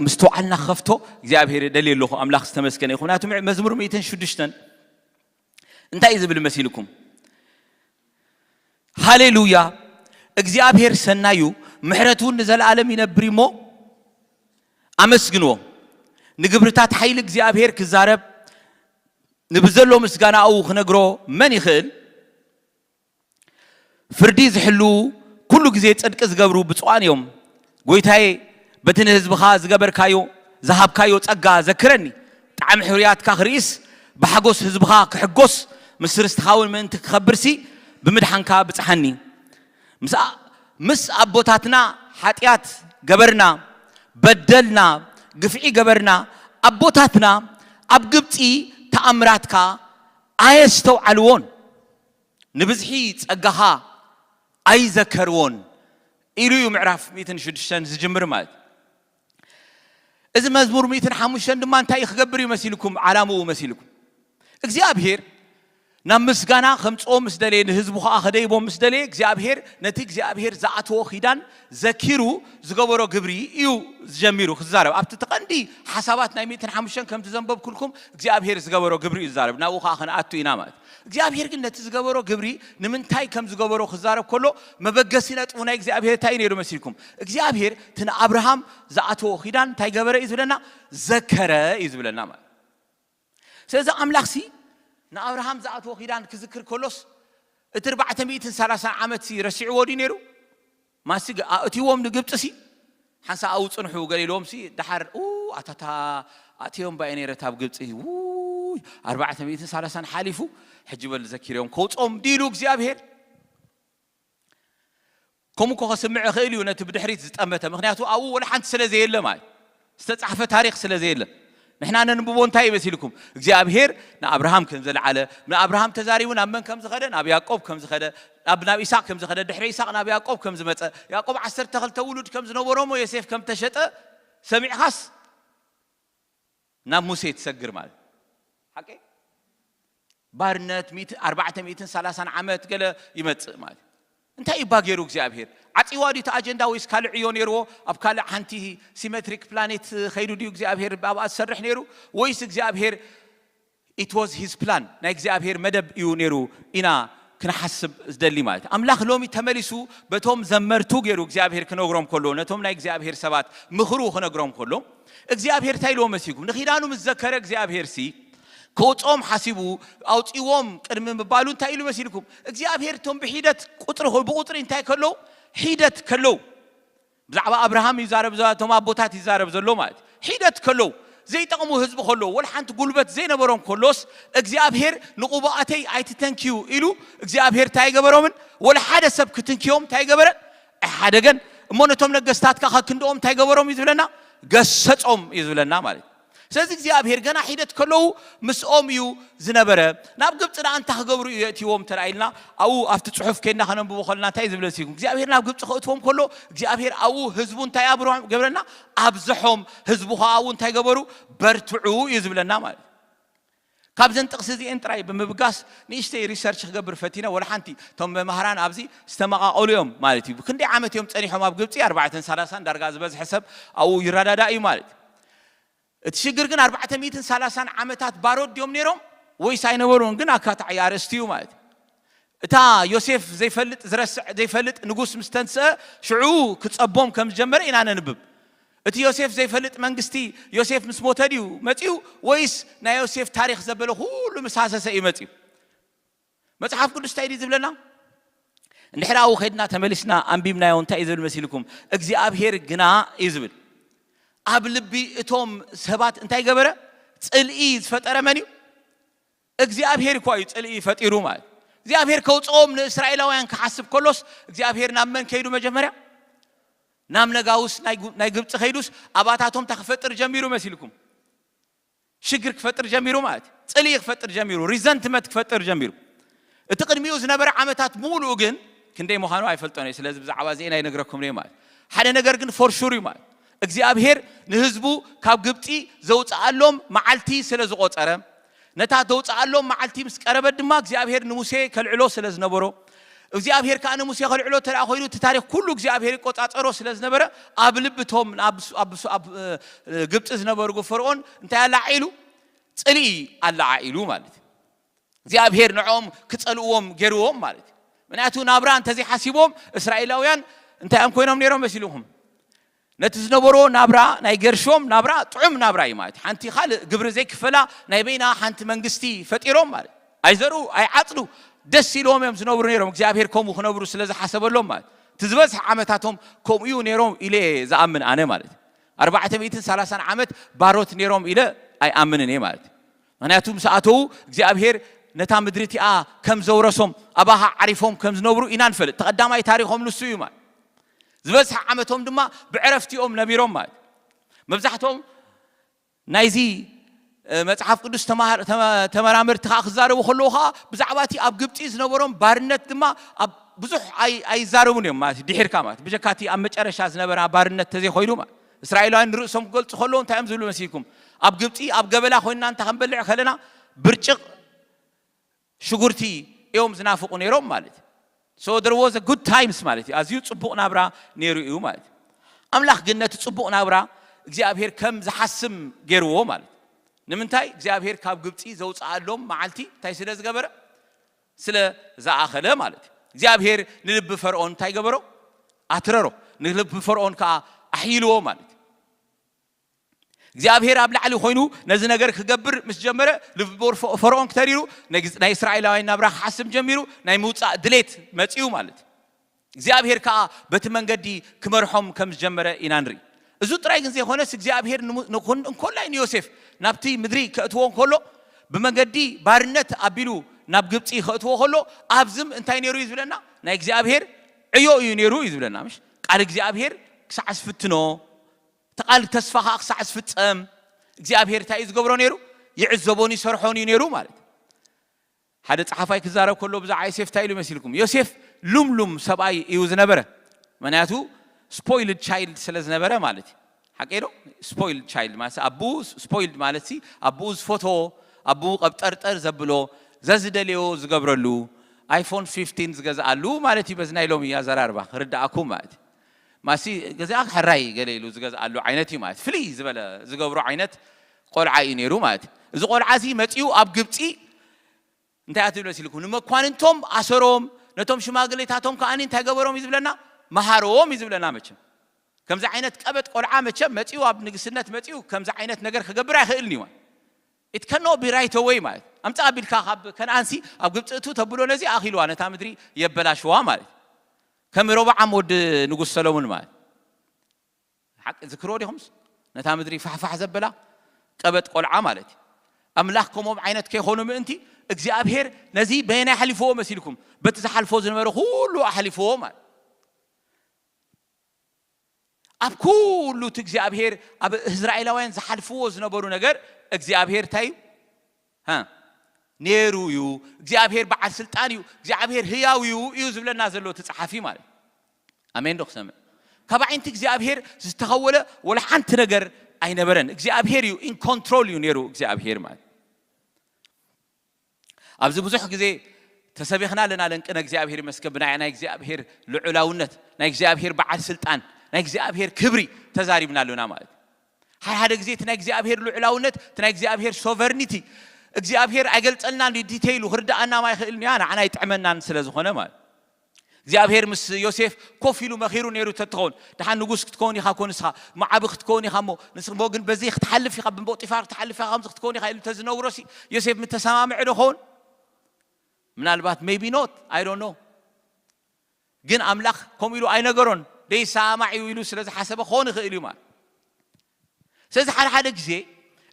ምስተዋዓልና ከፍቶ እግዚአብሔር ደልየለኹ አምላኽ ዝተመስገነ ይኹን ናቱ መዝሙር 106 እንታይ ዝብል መሲልኩም ሃሌሉያ እግዚአብሔር ሰናዩ ምሕረቱን ዘለዓለም ይነብር ሞ አመስግንዎ ንግብርታት ኃይል እግዚአብሔር ክዛረብ نبذلو مسجانا أو خنجرو من يخل فردي زحلو كل جزيت صدق زجبرو بتوان يوم قويت هاي بتنهز بخاز جبر كايو ذهب كايو تأجا ذكرني طعم حريات كخريس بحجوس هزبخا كحجوس مصر استخاول من تخبرسي بمدحن كا بتحني مس أبوتاتنا حتيات جبرنا بدلنا قفعي جبرنا أبوتاتنا أبجبتي تأمراتك أيستو علون نبزحي تأجها أي ذكرون إلو معرف 260 زجمر مال إذا مزمور 250 دمان تاي خبري مسيلكم علامو مسيلكم እግዚአብሔር ናምስጋና ከምጾም ምስደሌ ንህዝቡ አኸደይቦ ምስደሌ እግዚአብሔር ነቲ እግዚአብሔር ዘአትዎ ኺዳን ዘኪሩ ዝገበሮ ግብሪ እዩ ዝጀሚሩ ክዛረብ ኣብቲ ተቀንዲ ሓሳባት ናይ 150 ከም ተዘንበብ ኩልኩም እግዚአብሔር ዝገበሮ ግብሪ ይዛረብ ናው ኻኸነ አቱ ኢና ማለት እግዚአብሔር ግን ነቲ ዝገበሮ ግብሪ ንምንታይ ከም ዝገበሮ ክዛረብ ከሎ መበገሲ ነጥቡ ናይ እግዚአብሔር ታይ ነይሩ መስልኩም እግዚአብሔር ትን አብርሃም ዘአትዎ ኺዳን ታይ ገበረ ይዝብለና ዘከረ ይዝብለና ማለት ስለዚህ አምላክሲ نا أبراهام زعتوا خيران كذكر كلوس اتربع تميت 30 عامت سي رسعوا ودينيرو ما سيق أتيوم نجبت سي حنسا أو تصنحوا قال لهم سي دحر أتتا أتيوم بيني رتاب جبت سي 4 تميت 30 حالفوا حجب الذكر يوم كوت ديلوك زيابهر كم كو سمع خيلي ونتبدحريت زتأمته مخنياتو أو ولا حنت سلازي إلا ماي استتصحف تاريخ سلازي إلا نحن ننبون تاي بسيلكم እግዚአብሔር نأبراهام كم زل على نأبراهام تزاريون أمن كم زخده نبي يعقوب كم زخده أبناء إسحاق كم زخده دحري إسحاق نبي يعقوب كم زمت يعقوب 10 تخل تولد كم زنوبرهم ويوسف كم تشت سمع خاص نام موسى تسجر مال حكي بارنت 430 عامات قال يمت مال انت يباغيرو እግዚአብሔር አጪዋዲት አጀንዳ ወይስ ካልዕዮ ነይሮ አብ ካል ሓንቲ ሲሜትሪክ ፕላኔት ኸይዱ ዲዩ እግዚአብሔር ባባ ሰርሕ ነይሩ ወይስ እግዚአብሔር it was his plan ናይ እግዚአብሔር መደብ እዩ ነይሩ ኢና ክንሐስብ ዝደሊ ማለት አምላኽ ሎሚ ተመሊሱ በቶም ዘመርቱ ገይሩ እግዚአብሔር ክነግሮም ከሎ ነቶም ናይ እግዚአብሔር ሰባት ምኽሩ ክነግሮም ከሎ እግዚአብሔር ታይሎ መሲኩም ንኺዳኑ ምዘከረ እግዚአብሔር ሲ كوتهم حسبوا أو تيوم كرم مبالون تايلو مسيركم እግዚአብሔር توم بحيدة قطر هو بقطر انتهى كله حيدة كله بزعبا أبراهام يزارب زوا توم أبوتات يزارب زلوا مات حيدة كله زي تقوموا حزب كله ولا حنت قلبت زي نبرم كلوس እግዚአብሔር نقوباتي أي تنكيو إلو እግዚአብሔር تاي جبرهم ولا حدا سب كتنكيوم تاي جبرن حدا جن مون توم نجستات كخندوم تاي جبرهم يزولنا جسّتهم يزولنا مالي ስለዚህ እግዚአብሔር ገና ሂደት ከለው ምስኦም እዩ ዝነበረ ናብ ግብጽ አንተ ኸገብሩ የቲዮም ተራይልና አው አፍት ጽሑፍ ከና ኸነብቦ ኸልና ታይ ዝብለሲኩም እግዚአብሔር ናብ ግብጽ ኸእትዎም ከሎ እግዚአብሔር አው ህዝቡን ታይ አብሮ ገብረና አብዝሖም ህዝቡ አው እንታይ ገበሩ በርትዑ ይዝብለና ማለት ካብዘን ጥቅስ እዚአን ጥራይ በመብጋስ ንእሽተይ ሪሰርች ክገብር ፈቲና ወላ ሓንቲ ቶም መምህራን ኣብዚ ዝተመቃቀሉዮም ማለት እዩ ክንደይ ዓመት እዮም ጸኒሖም ኣብ ግብጽ 430 ዳርጋ ዝበዝሕ ሰብ አው ይረዳዳ እዩ ማለት تشجر جن 430 عامات بارود يوم نيرهم ويساينورون جن أكات عيار استيو مات እታ ዮሴፍ ዘይፈልጥ ንጉስ ምስተንሰ ሽዑ ክጸቦም ከም ጀመረ ኢና ነንብብ እቲ ዮሴፍ ዘይፈልጥ መንግስቲ ዮሴፍ ምስ ሞተዲው መጺው ወይስ ናይ ዮሴፍ ታሪክ ዘበለ ሁሉ መሳሰሰ ይመጺው መጽሐፍ ቅዱስ ታይዲ ዝብለና እንድሕራው ኸድና ተመልስና አንቢምናዮ እንታይ ይዝብል መሲልኩም እግዚአብሔር ግና ይዝብል ኣብ ልቢ እቶም ሰባት እንታይ ገበረ ጽልኢ ዝፈጠረ መንዩ እግዚአብሔር ኳዩ ጽልኢ ፈጢሩ ማለት እግዚአብሔር ከውጾም ለእስራኤላውያን ከሐስብ ኮሎስ እግዚአብሔር ናመን ከይዱ መጀመሪያ ናም ነጋውስ ናይ ግብጽ ኸይዱስ አባታቶም ተፈጥር ጀሚሩ መሲልኩም ሽግር ክፈጥር ጀሚሩ ማለት ጽልኢ ክፈጥር ጀሚሩ ሪዘንትመንት ክፈጥር ጀሚሩ እቲ ቅድሚኡ ዝነበረ ዓመታት ሙሉ ግን ክንደይ መኻኑ አይፈልጦነይ ስለዚህ ብዛዕባ ዜና ይነግረኩም ነይ ማለት ሓደ ነገር ግን ፎር ሹር ማለት እግዚአብሔር ንህዝቡ ካብ ግብጽ ዘውጻአሎም መዓልቲ ስለዝቆጸረ ነታ ዘውጻአሎም መዓልቲ ምስ ቀረበ ድማ እግዚአብሔር ንሙሴ ከልዕሎ ስለዝነበሮ እግዚአብሔር ካነ ሙሴ ከልዕሎ ተራ ኮይኑ ታሪክ ሁሉ እግዚአብሔር ቆጻጸሮ ስለዝነበረ ኣብ ልብቶም ኣብ ግብጽ ዝነበሩ ፈርዖን እንታይ ያላዒሉ ጽልኢ አላዓኢሉ ማለት እግዚአብሔር ንዖም ክጸልዎም ገርዎም ማለት ምክንያቱ ናብራ እንተዚ ሐሲቦም እስራኤላውያን እንታይ አም ኮይኖም ነይሮም መሲሉኩም ነቲ ዝነበሮ ናብራ ናይ ገርሾም ናብራ ጥዑም ናብራ ማለት ሓንቲ ኻል ግብር ዘይክፈላ ናይ በይና ሓንቲ መንግስቲ ፈጢሮም ማለት አይዘሩ አይዓጽዱ ደስ ይሎም እዮም ዝነብሩ ነይሮም እግዚአብሔር ኮሙ ክነብሩ ስለዝሐሰበሎም ማለት ትዝበስ ዓመታቶም ኮምኡ ነይሮም ኢለ ዘአምን አነ ማለት 430 ዓመት ባሮት ነይሮም ኢለ አይ አምን እኔ ማለት ምክንያቱም ሰዓቱ እግዚአብሔር ነታ ምድሪቲአ ከም ዘውረሶም አባሃ ዓሪፎም ከም ዝነብሩ ኢና ንፈልጥ ተቀዳማይ ታሪኾም ንሱ እዩ ማለት ዝበስ ዓመቶም ድማ ብዕረፍቲኦም ነቢሮም ማለት መብዛሕቶም ናይዚ መጽሐፍ ቅዱስ ተመራምርቲ ክዛረቡ ከለውኻ ብዛዕባቲ ኣብ ግብጽ ዝነበሮም ባርነት ድማ ኣብ ብዙሕ ኣይዛረቡን እዮም ማለት ድሕርካ ማለት ብጀካቲ ኣብ መጨረሻ ዝነበረ ባርነት ተዘይ ኮይኑ ማለት እስራኤላውያን ርእሶም ክገልጹ ከለዉ እንታይ እዮም ዝብሉ መሲልኩም ኣብ ግብጽ ኣብ ገበላ ኮይንና እንታ ክንበልዕ ከለና ብርጭቅ ሽጉርቲ እዮም ዝናፍቁ ነይሮም ማለት so there was a good times ማለት ኣዝዩ ጽቡቕ ናብራ ነይሩ እዩ ማለት ኣምላኽ ግን ነቲ ጽቡቕ ናብራ እግዚአብሔር ከም ዝሐስም ገርዎ ማለት ንምንታይ እግዚአብሔር ካብ ግብጽ ዘውጻአሎም መዓልቲ እንታይ ስለ ዝገበረ ስለ ዝኣኸለ ማለት እግዚአብሔር ንልብ ፈርዖን እንታይ ገበሮ ኣትረሮ ንልብ ፈርዖን ከዓ ኣሒልዎ ማለት እግዚአብሔር ኣብ ላዕሊ ኮይኑ ነዚ ነገር ክገብር ምስ ጀመረ ልብ ፈርዖን ከተሪሩ ናይ እስራኤላውያን ናብራ ሓስም ጀሚሩ ናይ ምውጻእ ድሌት መጺኡ ማለት እግዚአብሔር ከዓ በቲ መንገዲ ክመርሖም ከም ጀመረ ኢና ንርኢ እዙ ጥራይ ግን ዘይኾነስ እግዚአብሔር እንኮላይ ዮሴፍ ናብቲ ምድሪ ከእትዎ ከሎ በመንገዲ ባርነት አቢሉ ናብ ግብጽ ከእትዎ ከሎ ኣብዝም እንታይ ነይሩ ይዝብለና ናይ እግዚአብሔር ዕዮ እዩ ነይሩ ይዝብለና ምሽ ቃል እግዚአብሔር ክሳዕስ ፍትኖ ተቃል ተስፋኻ ክሳዕስ ፍጸም እግዚአብሔር ታይ ዝገብሮ ነይሩ ይዕዘቦን ይሰርሖን እዩ ነይሩ ማለት ሓደ ጸሓፋይ ክዛረብ ከሎ ብዛዕባ ዮሴፍ ታይሉ መሲልኩም ዮሴፍ ሉምሉም ሰብኣይ እዩ ዝነበረ ምክንያቱ spoiled child ስለዝነበረ ማለት حقيقة spoiled child ማለት አቡ spoiled ማለት ሲ አቡዝ ፎቶ አቡ ቀብጠርጠር ዘብሎ ዘዝደልዮ ዝገብረሉ አይፎን 15 ዝገዛሉ ማለት ይበዝናይሎም ያዘራርባ ርዳአኩም ማለት ማሲ ገዛክ حራይ ገለይሉ ዝገዛሉ አይነት ማለት ፍሊ ዝበለ ዝገብሩ አይነት ቆልዓ ይነሩ ማለት እዚ ቆልዓዚ መጪው ኣብ ግብጺ እንታይ አትብሎ ሲልኩም ንመኳንንቶም አሰሮም ነቶም ሽማግሌታቶም ከአኒ እንታይ ገበሮም ይዝብለና መሃሮም ይዝብለና መቸም ከምዛ አይነት ቀበጥ ቆልዓ መቸም መጪው ኣብ ንግስነት መጪው ከምዛ አይነት ነገር ከገብር አይኽእልኒ ማለት it cannot be right away ማለት አምጻ ቢልካ ካብ ከነአንሲ ኣብ ግብጽቱ ተብሎ ነዚ አኺልዋ ነታ ምድሪ የበላሽዋ ማለት ከምሮብዓም ወድ ንጉስ ሰሎሞን ማለት حق ዝክሮ ዲኹምስ ነታ ምድሪ ፋሕፋሕ ዘበላ ቀበጥ ቆልዓ ማለት አምላኽኮም አይነት ከይኾኑ ምእንቲ እግዚአብሔር ነዚ በእና ያሕልፎ መሲልኩም በቲ ዝሓልፎ ዝነበረ ሁሉ አሕልፎ ማለት ኣብ ኩሉ እግዚአብሔር ኣብ እስራኤላውያን ዝሓልፍዎ ዝነበሩ ነገር እግዚአብሔር ታይ ነይሩ እዩ እግዚአብሔር በዓል ስልጣን እዩ እግዚአብሔር ህያው እዩ ዝብለና ዘሎ ተጻሓፊ ማለት አሜን ዶክሰም ካብዓይንቲ እግዚአብሔር ዝተኸወለ ወላ ሓንቲ ነገር አይነበረን እግዚአብሔር እዩ ኢን ኮንትሮል እዩ ነይሩ እግዚአብሔር ማለት ኣብዚ ብዙሕ ግዜ ተሰቢኽና ለና ለንቅነ እግዚአብሔር መስከብና ናይ እግዚአብሔር ልዑላውነት ናይ እግዚአብሔር በዓል ስልጣን ናይ እግዚአብሔር ክብሪ ተዛሪብና ለና ማለት ሓደ ግዜ ናይ እግዚአብሔር ልዑላውነት ናይ እግዚአብሔር ሶቨርኒቲ እግዚአብሔር አይገልጸልና ዲቴይሉ ህርዳአና ማይኽእል ያና አና ይጥዕመናን ስለዝኾነ ማለት እግዚአብሔር ምስ ዮሴፍ ኮፊሉ መኺሩ ነይሩ ተትኾን ደሓን ንጉስ ክትኮን ኢኻ ኮንስኻ ማዓብ ክትኮን ኢኻ ሞ ንስሞ ግን በዚ ክትሓልፍ ኢኻ ብንቦጢፋር ክትሓልፍ ኢኻ ከምዚ ክትኮን ኢኻ ኢሉ ተዝነግሮሲ ዮሴፍ ምተሰማምዕ ዶኾን ምናልባት ሜቢ ኖት አይ ዶንት ኖ ግን አምላኽ ከም ኢሉ አይነገሮን ደይሰማዕ ኢሉ ስለዝሓሰበ ኾን ይኽእል እዩ ማለት ስለዚ ሓደ ግዜ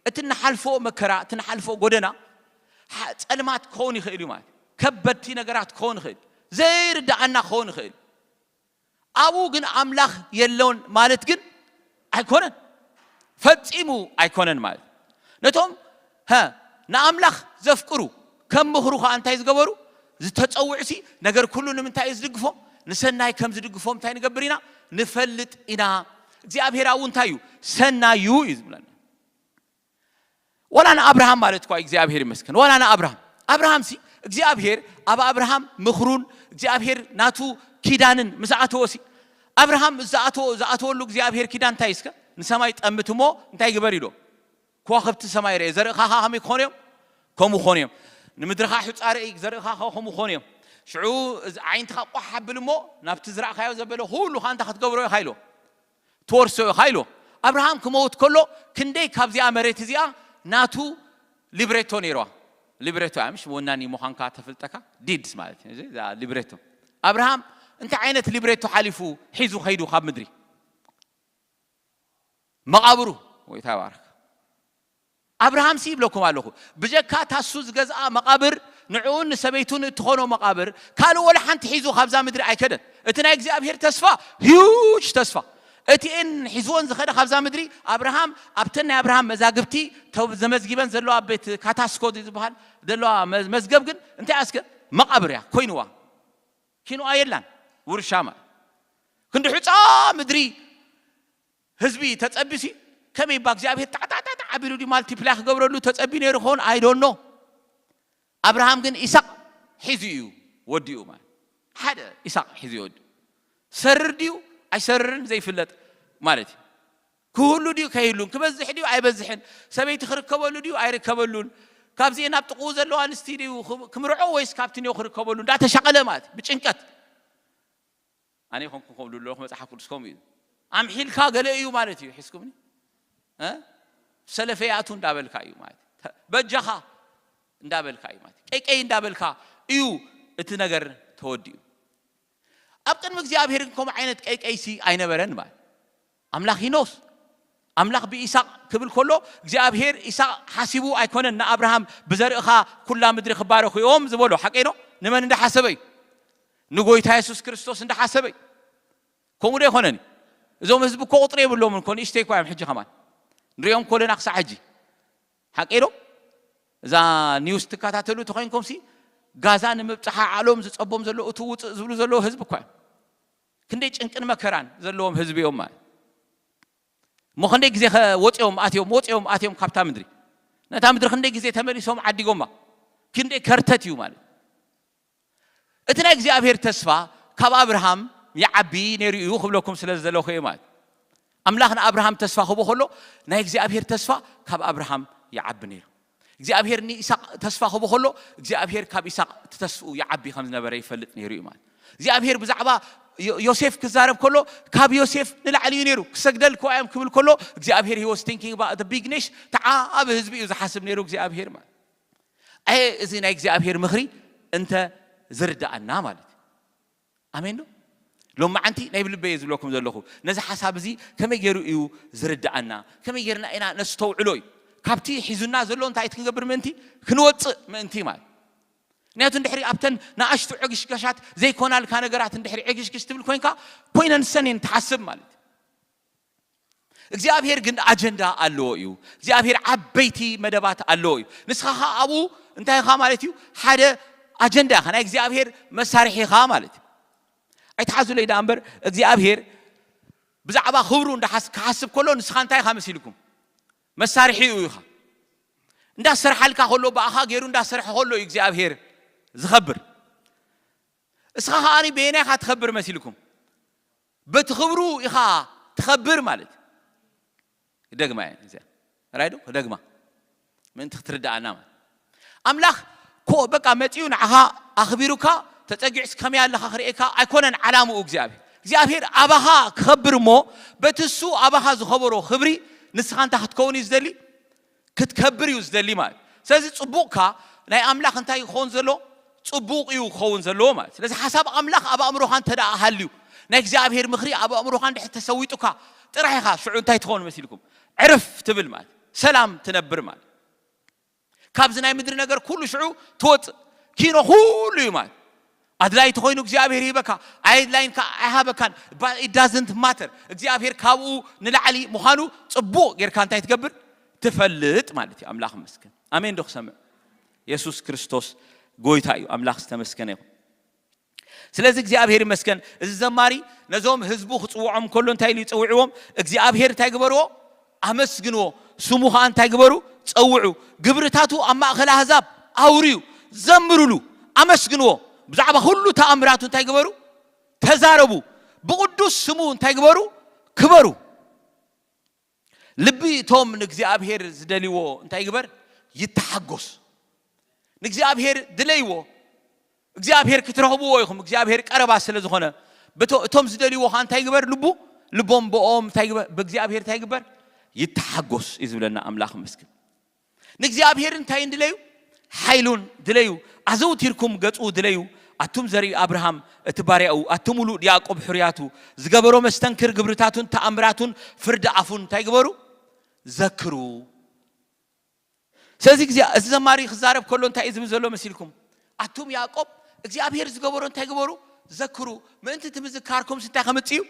እትንሓልፎ መከራ እትንሓልፎ ጎደና ጸልማት ክኾን ይኽእል እዩ ማለት ከበድቲ ነገራት ክኾን ይኽእል ዘይርዳአና ክኾን ይኽእል አቡ ግን አምላኽ የለውን ማለት ግን አይኮነን ፈጺሙ አይኮነን ማለት ነቶም ንአምላኽ ዘፍቅሩ ከም ምኽሩኻ እንታይ ዝገበሩ ዝተጸውዕሲ ነገር ኩሉ ንምንታይ ዝድግፎም ንሰናይ ከም ዝድግፎም እንታይ ንገብር ኢና ንፈልጥ ኢና እግዚአብሔር አው እንታይ እዩ ሰናዩ ይዝብለና ወላና አብርሃም ማለት እኮ እግዚአብሔር ይመስገን ወላና አብርሃም ሲ እግዚአብሔር አባ አብርሃም ምኽሩን እግዚአብሔር ናቱ ኪዳንን ምሳአተወሲ አብርሃም ዛአተወሉ እግዚአብሔር ኪዳን ታይስከ ንሰማይ ጠምትሞ እንታይ ግበር ይዶ ከዋኽብቲ ሰማይ ረይ ዘርእኻ ከመይ ኮንዮም ከምኡ ኮንዮም ንምድርኻ ሕፃሪ ዘርእኻ ከምኡ ኮንዮም ሽዑ ዓይንትኻ ቋሕ ሓብልሞ ናብቲ ዝራእኻዮ ዘበለ ሁሉ ካንታ ክትገብሮ ይኻይሎ ተወርሶ ይኻይሎ አብርሃም ክመውት ከሎ ክንደይ ካብዚኣ መሬት እዚኣ ናቱ ሊብሬቶ ነይሯ ሊብሬቶ አምሽ ወናኒ ሞኻንካ ተፍልጠካ ዲድስ ማለት እዚ ሊብሬቶ አብርሃም እንታይ ዓይነት ሊብሬቶ ሓሊፉ ሒዙ ኸይዱ ካብ ምድሪ መቃብሩ ወይ ተባረክ አብርሃም ሲብለኩም ኣለኹ ብጀካ ታሱ ዝገዝአ መቃብር ንዑን ሰበይቱን እትኾኖ መቃብር ካልእ ወላ ሓንቲ ሒዙ ካብዛ ምድሪ ኣይከደን እቲ ናይ እግዚአብሔር ተስፋ ሂውጅ ተስፋ እቲን ሒዝዎን ዝኸደ ካብዛ ምድሪ አብርሃም ኣብተን ናይ አብርሃም መዛግብቲ ዘመዝጊበን ዘለዋ ቤት ካታስኮድ ዝበሃል ዘለዋ መዝገብ ግን እንታይ ኣስከ መቃብር ያ ኮይኑዋ ኪኑዋ የላን ውርሻማ ክንዲ ሕፃ ምድሪ ህዝቢ ተጸቢሲ ከመይ ባ እግዚአብሔር ታታታ ዓቢሉ ዲ ማልቲፕላይ ክገብረሉ ተጸቢ ነይሩ ኾን አይ ዶንት ኖ አብርሃም ግን ኢሳቅ ሒዙዩ ወዲኡ ማለት ሓደ ኢሳቅ ሒዙ ወዲ ሰርር ዲዩ አይሰርርን ዘይፍለጥ ማለት ኩሉ ዲዩ ከይሉን ክበዝሕ ዲዩ አይበዝሕን ሰበይቲ ክርከበሉ ዲዩ አይርከበሉን ካብዚ ናብ ጥቁ ዘለዋ አንስቲ ዲዩ ክምርዖ ወይስ ካብትኒዮ ክርከበሉ እንዳተሻቀለ ማለት ብጭንቀት አኔ ኮንኩ ከብሉ ለኹ መጽሐፍ ቅዱስኩም እዩ አምሒልካ ገለ እዩ ማለት እዩ ሒስኩምኒ ሰለፈያቱ እንዳበልካ እዩ ማለት በጃኻ እንዳበልካ እዩ ማለት ቀይቀይ እንዳበልካ እዩ እቲ ነገር ተወዲኡ አብቅን እግዚአብሔር እንኮም አይነት ቀይቀይሲ አይነበረን ማለት አምላኽ ይኖስ አምላኽ በኢሳቅ ክብል ኮሎ እግዚአብሔር ኢሳቅ ሐሲቡ አይኮነን ንአብርሃም በዘርእኻ ኩላ ምድሪ ክባረኹ ዮም ዝበሎ ሐቀይኖ ንመን እንደሐሰበይ ንጎይታ ኢየሱስ ክርስቶስ እንደሐሰበይ ኮሙደ ይኮነኒ እዞም ህዝብ እኮ ቁጥሪ የብሎም እንኮን ኢሽተይ እኮ ሕጂ ከማን ንሪኦም ኮለና ክሳዕ ሕጂ ሐቀይኖ እዛ ኒውስ ትከታተሉ ተኾይንኩም ሲ ጋዛ ንምብፅሓ ዓለም ዝጸቦም ዘሎ እቱ ውፅእ ዝብሉ ዘሎ ህዝብ እኮ ክንደይ ጭንቅን መከራን ዘለዎም ህዝብ እዮም ማለት ሞኸንደይ ግዜ ወፅኦም አትዮም ካብታ ምድሪ ነታ ምድሪ ክንደይ ግዜ ተመሊሶም ዓዲጎማ ክንደይ ከርተት እዩ ማለት እቲ ናይ እግዚአብሔር ተስፋ ካብ አብርሃም ይዓቢ ነይሩ እዩ ክብለኩም ስለዘለኹ እዩ ማለት አምላኽ ንአብርሃም ተስፋ ክቦ ከሎ ናይ እግዚአብሔር ተስፋ ካብ አብርሃም ይዓቢ ነይሩ እግዚአብሔር ኢሳቅ ተስፋ ክቦ ከሎ እግዚአብሔር ካብ ኢሳቅ ተስፉ ይዓቢ ከም ዝነበረ ይፈልጥ ነይሩ እዩ ማለት እግዚአብሔር ብዛዕባ ዮሴፍ ክዛረብ ከሎ ካብ ዮሴፍ ንላዕሊ ነይሩ ክሰግደል ኮያም ክብል ከሎ እግዚአብሔር he was thinking about the big nation ተዓብ ህዝቢ እዩ ዝሓስብ ነይሩ እግዚአብሔር ማለት አይ እዚ ናይ እግዚአብሔር ምኽሪ እንተ ዝርዳአና ማለት አሜን ነው ሎማ አንቲ ናይ ብልበይ ዝብለኩም ዘለኹ ነዚ ሓሳብ እዚ ከመይ ገይሩ እዩ ዝርዳአና ከመይ ገርና ኢና ነስተውዕሎ እዩ ካብቲ ሒዙና ዘሎ እንታይ ክንገብር ምንቲ ክንወፅእ ምንቲ ማለት ንያቱ እንድሕሪ ኣብተን ናኣሽቱ ዕግሽገሻት ዘይኮናልካ ነገራት እንድሕሪ ዕግሽግሽ ትብል ኮይንካ ኮይነን ሰኔን ተሓስብ ማለት እግዚአብሔር ግን አጀንዳ ኣለዎ እዩ እግዚአብሔር ዓበይቲ መደባት ኣለዎ እዩ ንስኻ አቡ እንታይ ኻ ማለት እዩ ሓደ አጀንዳ ኻ ናይ እግዚአብሔር መሳርሒ ኻ ማለት ኣይተሓዙ ለይዳ እምበር እግዚአብሔር ብዛዕባ ክብሩ እንዳሓስብ ከሎ ንስኻ እንታይ ኻ መሲልኩም መሳርሒ እዩ ኢኻ እንዳሰርሓልካ ከሎ ባእኻ ገይሩ እንዳሰርሐ ከሎ እግዚአብሔር ዝኸብር እስኻ ኻኒ በየናይ ኻ ትኸብር መሲልኩም በትኽብሩ ኢኻ ትኸብር ማለት ደግማ እዚያ ራይዶ ደግማ ምን ትትርዳአና أملاخ كو بقى متيون عها أخبروكا تتجعس كمية الله خريكا أيكونن علامة እግዚአብሔር አባሃ ከብርሞ በትሱ አባሃ ዝኸበሮ خبري ንስኻን ታሕት ከውን ይዝደሊ ክትከብር ይዝደሊ ማለት ስለዚህ ጽቡቕካ ናይ አምላኽ እንታይ ይኾን ዘሎ ጽቡቕ እዩ ኸውን ዘሎ ማለት ስለዚህ ሐሳብ አምላኽ አብ አእምሮኻን ተዳኣ ሃልዩ ናይ እግዚአብሔር ምኽሪ አብ አእምሮኻን ድሕት ተሰዊጡካ ጥራይኻ ሽዑ እንታይ ትኾን መስልኩም ዕርፍ ትብል ማለት ሰላም ትነብር ማለት ካብዝ ናይ ምድሪ ነገር ኩሉ ሽዑ ትወጥ ኪኖ ሁሉ እዩ ማለት أدلاي تخوينو እግዚአብሔር ይበካ አይድላይን አይሃበካን it doesn't matter እግዚአብሔር ካብኡ ንላዕሊ ምዃኑ ጽቡቕ ጌርካ እንታይ ትገብር ትፈልጥ ማለት እዩ አምላኽ መስከን አሜን ዶክሰም ኢየሱስ ክርስቶስ ጎይታ እዩ አምላኽ ተመስገነ ይሁን ስለዚህ እግዚአብሔር ይመስገን እዚ ዘማሪ ነዞም ህዝቡ ክጽውዖም ከሎ እንታይ ኢሉ ይጽውዕዎም እግዚአብሔር እንታይ ግበርዎ አመስግንዎ ስሙኻ እንታይ ግበሩ ጽውዑ ግብርታቱ ኣብ ማእኸል አሕዛብ አውሪዩ ዘምሩሉ አመስግንዎ ብዛዕባ ሁሉ ተአምራቱ እንታይ ግበሩ ተዛረቡ በቅዱስ ስሙ እንታይ ግበሩ ክበሩ ልቢ ቶም ንእግዚአብሔር ዝደልይዎ እንታይ ግበር ይተሐጎስ ንእግዚአብሔር ድለይዎ እግዚአብሔር ክትረኽብዎ ይኹም እግዚአብሔር ቀረባ ስለ ዝኾነ ቶም ዝደልይዎ እንታይ ግበር ልቦም በኦም እንታይ ግበር በእግዚአብሔር እንታይ ግበር ይተሐጎስ ይዝብለና አምላኽ መስክን ንእግዚአብሔር እንታይ እንድለዩ ኃይሉን ድለዩ አዘውቲርኩም ገጹ ድለዩ አቱም ዘሪ አብርሃም እትባሪያው አቱሙሉ ያዕቆብ ሕርያቱ ዝገበሮ መስተንክር ግብርታቱን ተአምራቱን ፍርድ አፉን ታይግበሩ ዘክሩ ስለዚህ እዚ ዘማሪ ክዛረብ ከሎ እንታይ ዝብ ዘሎ መስልኩም አቱም ያዕቆብ እግዚአብሔር ዝገበሮ ታይግበሩ ዘክሩ ምእንቲ ትምዝካርኩም ስንታይ ከመጽዩ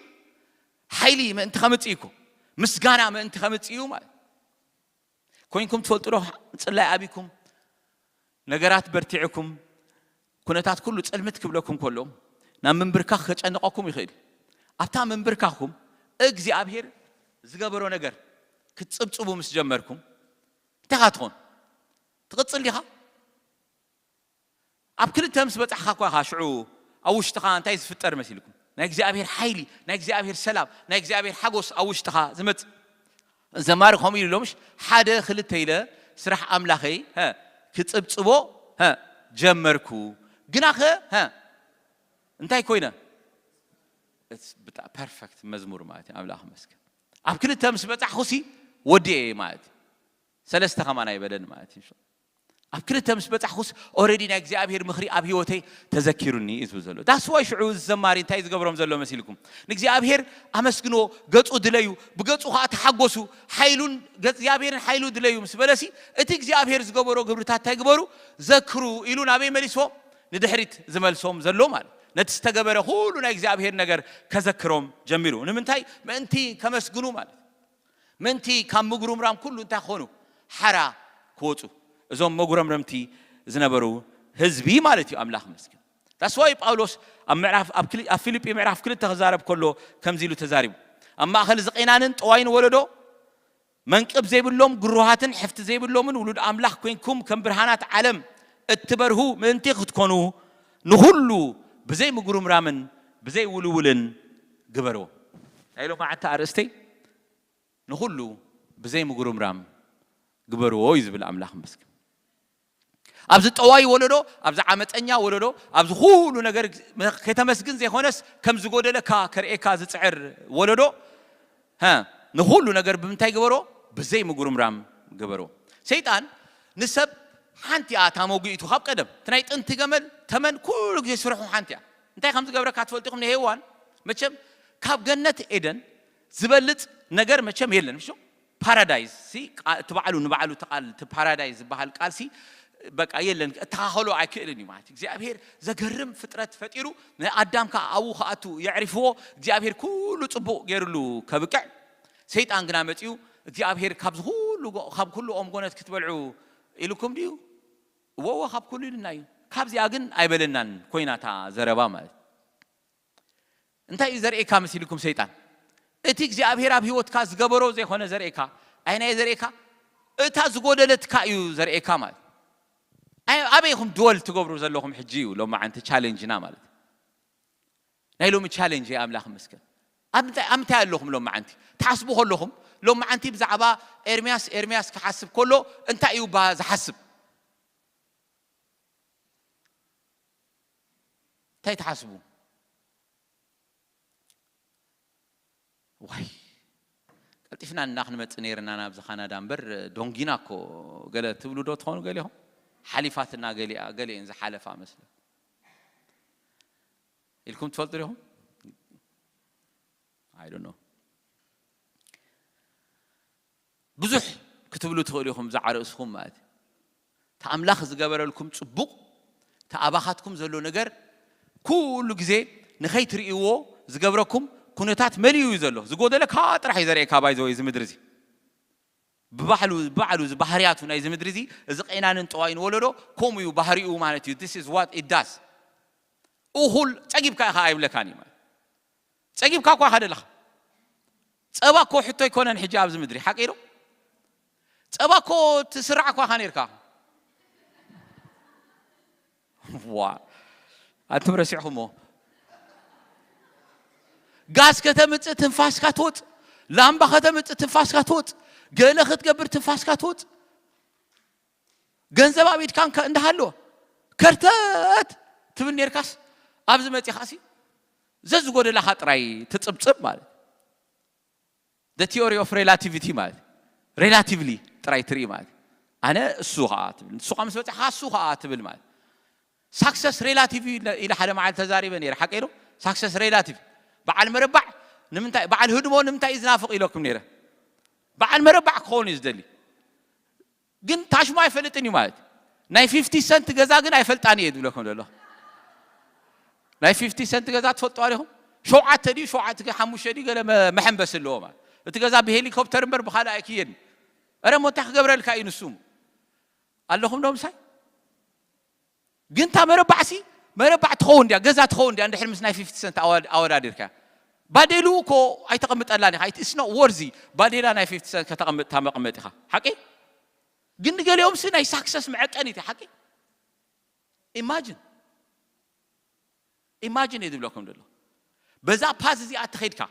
ኃይሊ ምእንቲ ከመጽይኩ ምስጋና ምእንቲ ከመጽዩ ማለት ኮይንኩም ትፈልጡ ዶ ጽላይ አቢኩም ነገራት በርቲዕኩም ኩነታት ኩሉ ጽልምት ክብለኩም ከሎ ናብ መንብርካኽ ከጨንቀኩም ይኽእል ኣብታ መንብርካኹም እግዚአብሔር ዝገበሮ ነገር ክትጽብጽቡ ምስ ጀመርኩም ተኻትኾን ትቕጽል ዲኻ ኣብ ክልተ ምስ በጻሕኻ ኳ ሽዑ ኣውሽትኻ እንታይ ዝፍጠር መስልኩም ናይ እግዚአብሔር ኃይሊ ናይ እግዚአብሔር ሰላም ናይ እግዚአብሔር ሓጎስ ኣውሽትኻ ዝመጽ ዘማሪ ከምኡ ኢሉሎምሽ ሓደ ክልተ ኢለ ስራሕ ኣምላኸይ ክጽብጽቦ ጀመርኩ ግናኸ እንታይ ኮይነ በጣም ፐርፌክት መዝሙር ማለት አምላኽ መስከን ኣብ ክልተ ምስ በጻሕኹሲ ወዲኤ ማለት ሰለስተ ከማና ይበለን ማለት እዩ ኣብ ክልተ ምስ በጻሕኹስ ኦሬዲ ናይ እግዚአብሔር ምኽሪ ኣብ ህይወተይ ተዘኪሩኒ ይዝብ ዘሎ ዳስ ዋይ ሽዑ ዘማሪ እንታይ ዝገብሮም ዘሎ መስልኩም ንእግዚአብሔር አመስግኖ ገጹ ድለዩ ብገጹ ኸ ተሐጎሱ ኃይሉን እግዚአብሔርን ኃይሉ ድለዩ ምስ በለሲ እቲ እግዚአብሔር ዝገበሮ ግብርታት እንታይ ግበሩ ዘክሩ ኢሉ ናበይ መሊሶ ንድሕሪት ዝመልሶም ዘሎ ማለት ነቲ ዝተገበረ ሁሉ ናይ እግዚአብሔር ነገር ከዘክሮም ጀሚሩ ንምንታይ ምእንቲ ከመስግኑ ማለት ምእንቲ ካብ ምጉሩምራም ኩሉ እንታይ ኾኑ ሓራ ክወፁ እዞም መጉረምረምቲ ዝነበሩ ህዝቢ ማለት እዩ አምላኽ መስገን ታስዋይ ጳውሎስ ኣብ ፊልጵ ምዕራፍ 2 ተዛረብ ከሎ ከምዚ ኢሉ ተዛሪቡ ኣብ ማእኸል ዝቀናንን ጠዋይን ወለዶ መንቅብ ዘይብሎም ግሩሃትን ሕፍቲ ዘይብሎምን ውሉድ አምላኽ ኮይንኩም ከም ብርሃናት ዓለም እትበርሁ ምእንቲ ክትኮኑ ንሁሉ ብዘይ ምጉሩምራምን ብዘይ ውልውልን ግበርዎ ናይሎ ማዓታ አርእስተይ ንሁሉ ብዘይ ምጉሩምራም ግበርዎ ይዝብል አምላኽ መስገን ኣብዚ ጠዋይ ወለዶ ኣብዚ ዓመፀኛ ወለዶ ኣብዚ ሁሉ ነገር ከተመስግን ዘይኾነስ ከም ዝጎደለካ ከርኤካ ዝጽዕር ወለዶ ንሁሉ ነገር ብምንታይ ግበሮ ብዘይ ምጉሩምራም ግበሮ ሰይጣን ንሰብ ሓንቲ ታሞጊቱ ካብ ቀደም ትናይ ጥንቲ ገመል ተመን ኩሉ ግዜ ስርሑ ሓንቲ እንታይ ከም ዝገብረካ ትፈልጥኩም ንሄዋን መቸም ካብ ገነት ኤደን ዝበልጽ ነገር መቸም የለን ምሹ ፓራዳይዝ ሲ ትባዕሉ ንባዕሉ ተቃል ፓራዳይዝ ዝበሃል ቃልሲ በቃ የለን ተኻኸሎ አይክእልኒ ማለት እግዚአብሔር ዘገርም ፍጥረት ፈጢሩ አዳም ከአው ኻቱ ያዕሪፍዎ እግዚአብሔር ኩሉ ጽቡቕ ገይሩሉ ከብቅዕ ሰይጣን ግና መጪው እግዚአብሔር ካብዝ ሁሉ ካብ ኩሉ ኦም ጎነት ክትበልዑ ኢልኩም ዲዩ ወወ ካብ ኩሉ ይልናዩ ካብዚያ ግን አይበለናን ኮይናታ ዘረባ ማለት እንታይ ዘርኤካ መስልኩም ሰይጣን እቲ እግዚአብሔር ኣብ ህይወትካ ዝገበሮ ዘይኾነ ዘርኤካ አይናይ ዘርኤካ እታ ዝጎደለትካ እዩ ዘርኤካ ማለት አበይኩም ዶል ትገብሩ ዘለኹም ሕጂ እዩ ሎማ አንተ ቻሌንጅና ማለት ናይ ሎሚ ቻሌንጅ አምላኽ መስከን አምታ ያለኹም ሎማ አንተ ተሐስቡ ከለኹም ሎማ አንተ ብዛዕባ ኤርሚያስ ክሐስብ ከሎ እንታይ እዩ ዝሐስብ እንታይ ትሓስቡ ዋይ ቀልጢፍና እናኽንመጽ ነርና ናብ ዝኻናዳ እምበር ዶንጊና እኮ ገለ ትብሉ ዶ ትኾኑ ገሊኹም ሓሊፋትና ገሊአን ዝሓለፋ መስለ ኢልኩም ትፈልጡ ዲኹም I don't know ብዙሕ ክትብሉ ትኽእሉ ኢኹም ዝዓርእስኩም ማለት ተኣምላኽ ዝገበረልኩም ጽቡቕ ተኣባኻትኩም ዘሎ ነገር ኩሉ ግዜ ንኸይትርእይዎ ዝገብረኩም ኩነታት መሊኡ ዘሎ ዝጎደለ ካ ጥራሕ ይዘርእካ ባይዘ ወይ ዝምድር እዚ ብባዕሉ ባህርያቱ ናይ ዝምድር እዚ እዚ ቐይናንን ጠዋይን ወለዶ ከምኡ እዩ ባህሪኡ ማለት እዩ this is what it does እኹል ፀጊብካ ኢኻ ኣይብለካኒ ማለት ፀጊብካ እኳ ካደለኻ ፀባ እኮ ሕቶ ይኮነን ሕጂ ኣብዚ ምድሪ ሓቂ ዶ ፀባ እኮ ትስራዕ እኳ ኻ ነርካ ዋ ኣንቱም ረሲዕኹሞ ጋዝ ከተምፅእ ትንፋስካ ትወፅ ላምባ ከተምፅእ ትንፋስካ ትወፅ ገለ ክትገብር ትንፋስካ ትወፅ ገንዘብ ኣብ ኢድካ እንዳሃለወ ከርተት ትብል ነርካስ ኣብዚ መፂኻሲ ዘዝጎደላኻ ጥራይ ትፅብፅብ ማለት the theory of relativity ማለት relatively ጥራይ ትርኢ ማለት ኣነ እሱ ኸኣ ትብል እሱ ኸ ምስ በፂኻ እሱ ኸኣ ትብል ማለት success relative ኢለ ሓደ መዓልቲ ተዛሪበ ነይረ ሓቂ ዶ success relative በዓል መረባዕ ንምንታይ በዓል ህድሞ ንምንታይ ዝናፍቕ ኢለኩም ነይረ በዓል መረባዕ ክኸውን እዩ ዝደሊ ግን ታሽሞ ኣይፈልጥን እዩ ማለት ናይ 50 ሰንት ገዛ ግን ኣይፈልጣን እየ ዝብለኩም ዘሎ ናይ 50 ሰንት ገዛ ትፈልጡ ኣለኹም ሸውዓተ ድዩ ሸውዓተ ሓሙሽተ ድዩ ገለ መሐንበስ ኣለዎ ማለት እቲ ገዛ ብሄሊኮፕተር እምበር ብኻልእ ኣይክየድን ኣረ ሞ እንታይ ክገብረልካ እዩ ንሱ ኣለኹም ዶ ምሳይ ግን ታ መረባዕሲ መረባዕ ትኸውን ድያ ገዛ ትኸውን ድያ እንድሕር ምስ ናይ 50 ሰንት ኣወዳዲርካ ባዴሉ እኮ ኣይተቐምጠላን ኢኻ it's not worthy ባዴላ ናይ 50 ሰንት ከተቐምጥ ታመቐመጥ ኢኻ ሓቂ ግን ገሊኦምሲ ናይ ሳክሰስ መዐቀኒት ሓቂ imagine ይድብለኩም ደሎ በዛ ፓዝ እዚኣ ትኸይድካ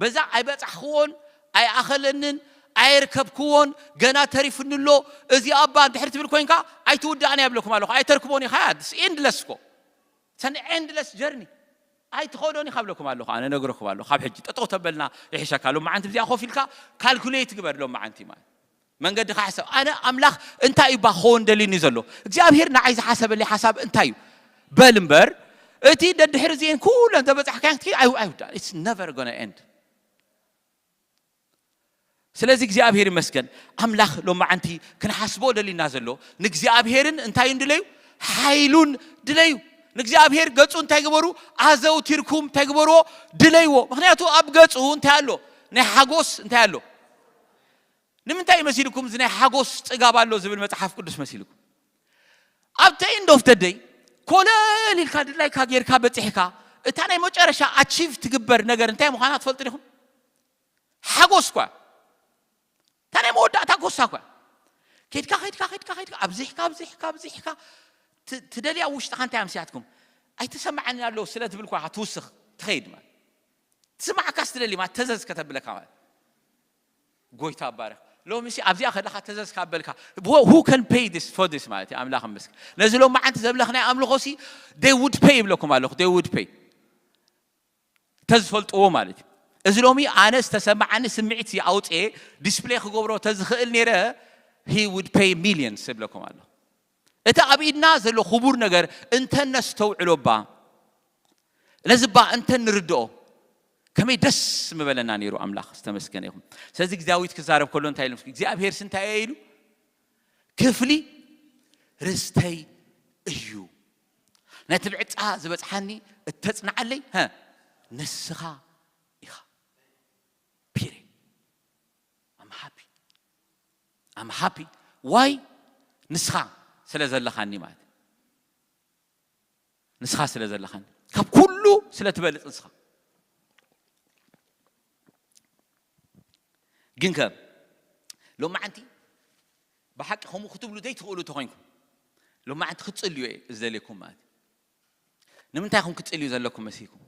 በዛ ኣይበፃሕኽዎን ኣይኣኸለንን ኣይርከብክዎን ገና ተሪፍንሎ እዚ ኣባ እንድሕር ትብል ኮይንካ ኣይትውዳእን የብለኩም ኣለኹ ኣይተርክቦን ኢኻ endless እኮ it's an endless journey ኣይትኸዶን ኢኻ ብለኩም ኣለኹ ኣነ ነግረኩም ኣለኹ ካብ ሕጂ ጠጠው ተበልና ይሕሸካ ሎ መዓንቲ ብዚኣ ኮፍ ኢልካ ካልኩሌት ግበር ሎ መዓንቲ ማለት መንገዲ ሓሰብ ኣነ ኣምላኽ እንታይ እዩ ባኾን ደሊኒ ዘሎ እግዚአብሔር ንዓይ ዝሓሰበለይ ሓሳብ እንታይ እዩ በል እምበር እቲ ደድሕር እዚአን ኩለን ተበፃሕካ ኣይውዳ it's never gonna end ስለዚህ እግዚአብሔር ይመስገን አምላክ ሎማዓንቲ ክንሐስቦ ደሊና ዘሎ ንእግዚአብሔርን እንታይ እንድለዩ ኃይሉን ድለዩ ንእግዚአብሔር ገጹ እንታይ ገበሩ አዘውቲርኩም ተግበሮ ድለይዎ ምክንያቱ ኣብ ገጹ እንታይ አሎ ናይ ሓጎስ እንታይ አሎ ንምንታይ መስይልኩም ዝናይ ሓጎስ ጽጋብ አሎ ዝብል መጽሐፍ ቅዱስ መስይልኩም ኣብ end of the day ኮለል ኢልካ ድላይካ ጌርካ በጽሕካ እታ ናይ መጨረሻ አቺቭ ትግበር ነገር እንታይ ምዃና ትፈልጡ ዲኹም ሓጎስ ኳ ታኔ መወዳእታ ጎሳኳ ከድካ ኣብዚሕካ ትደልያ ውሽጥኻ እንታይ ኣምስያትኩም ኣይተሰማዓኒ ያለው ስለ ትብል ኳ ትውስኽ ትኸይድ ማለት ትስማዓካስ ትደሊ ማለት ተዘዝ ከተብለካ ማለት ጎይታ ባረክ ሎሚሲ ኣብዚኣ ከለኻ ተዘዝ ካብልካ who can pay this for this ማለት ኣምላኽ መስክ ነዚ ሎማዓንቲ ዘብለኽናይ ኣምልኾሲ they would pay ይብለኩም ኣለኹ they would pay ተዝፈልጥዎ ማለት እዚ ሎሚ ኣነስ ተሰማዓኒ ስምዒት ያውጤ ዲስፕሌይ ክገብሮ ተዝኽእል ነይረ he would pay millions ይብለኩም ኣለኹ እቲ ኣብኢድና ዘሎ ክቡር ነገር እንተን ነስተውዕሎባ ነዝባ እንተን ንርድኦ ከመይ ደስ ምበለና ነይሩ ኣምላኽ ዝተመስገነ ይኹን ስለዚ ዳዊት ክዛረብ ከሎ እንታይ ኢሉ እግዚአብሔር ስንታይ ኢሉ ክፍሊ ርስተይ እዩ ነቲ ብዕፃ ዝበፅሓኒ እተጽናዓለይ ንስኻ ኢኻ period I'm happy why ንስኻ ስለ ዘለኻኒ ማለት ንስኻ ስለ ዘለኻኒ ካብ ኩሉ ስለ ትበልጽ ንስኻ ግን ከም ሎማዓንቲ ብሓቂ ከምኡ ክትብሉ ዘይትኽእሉ ተኾይንኩም ሎማዓንቲ ክትጽልዩ ዝደልየኩም ማለት ንምንታይ ኹም ክትጽልዩ ዘለኩም መሲልኩም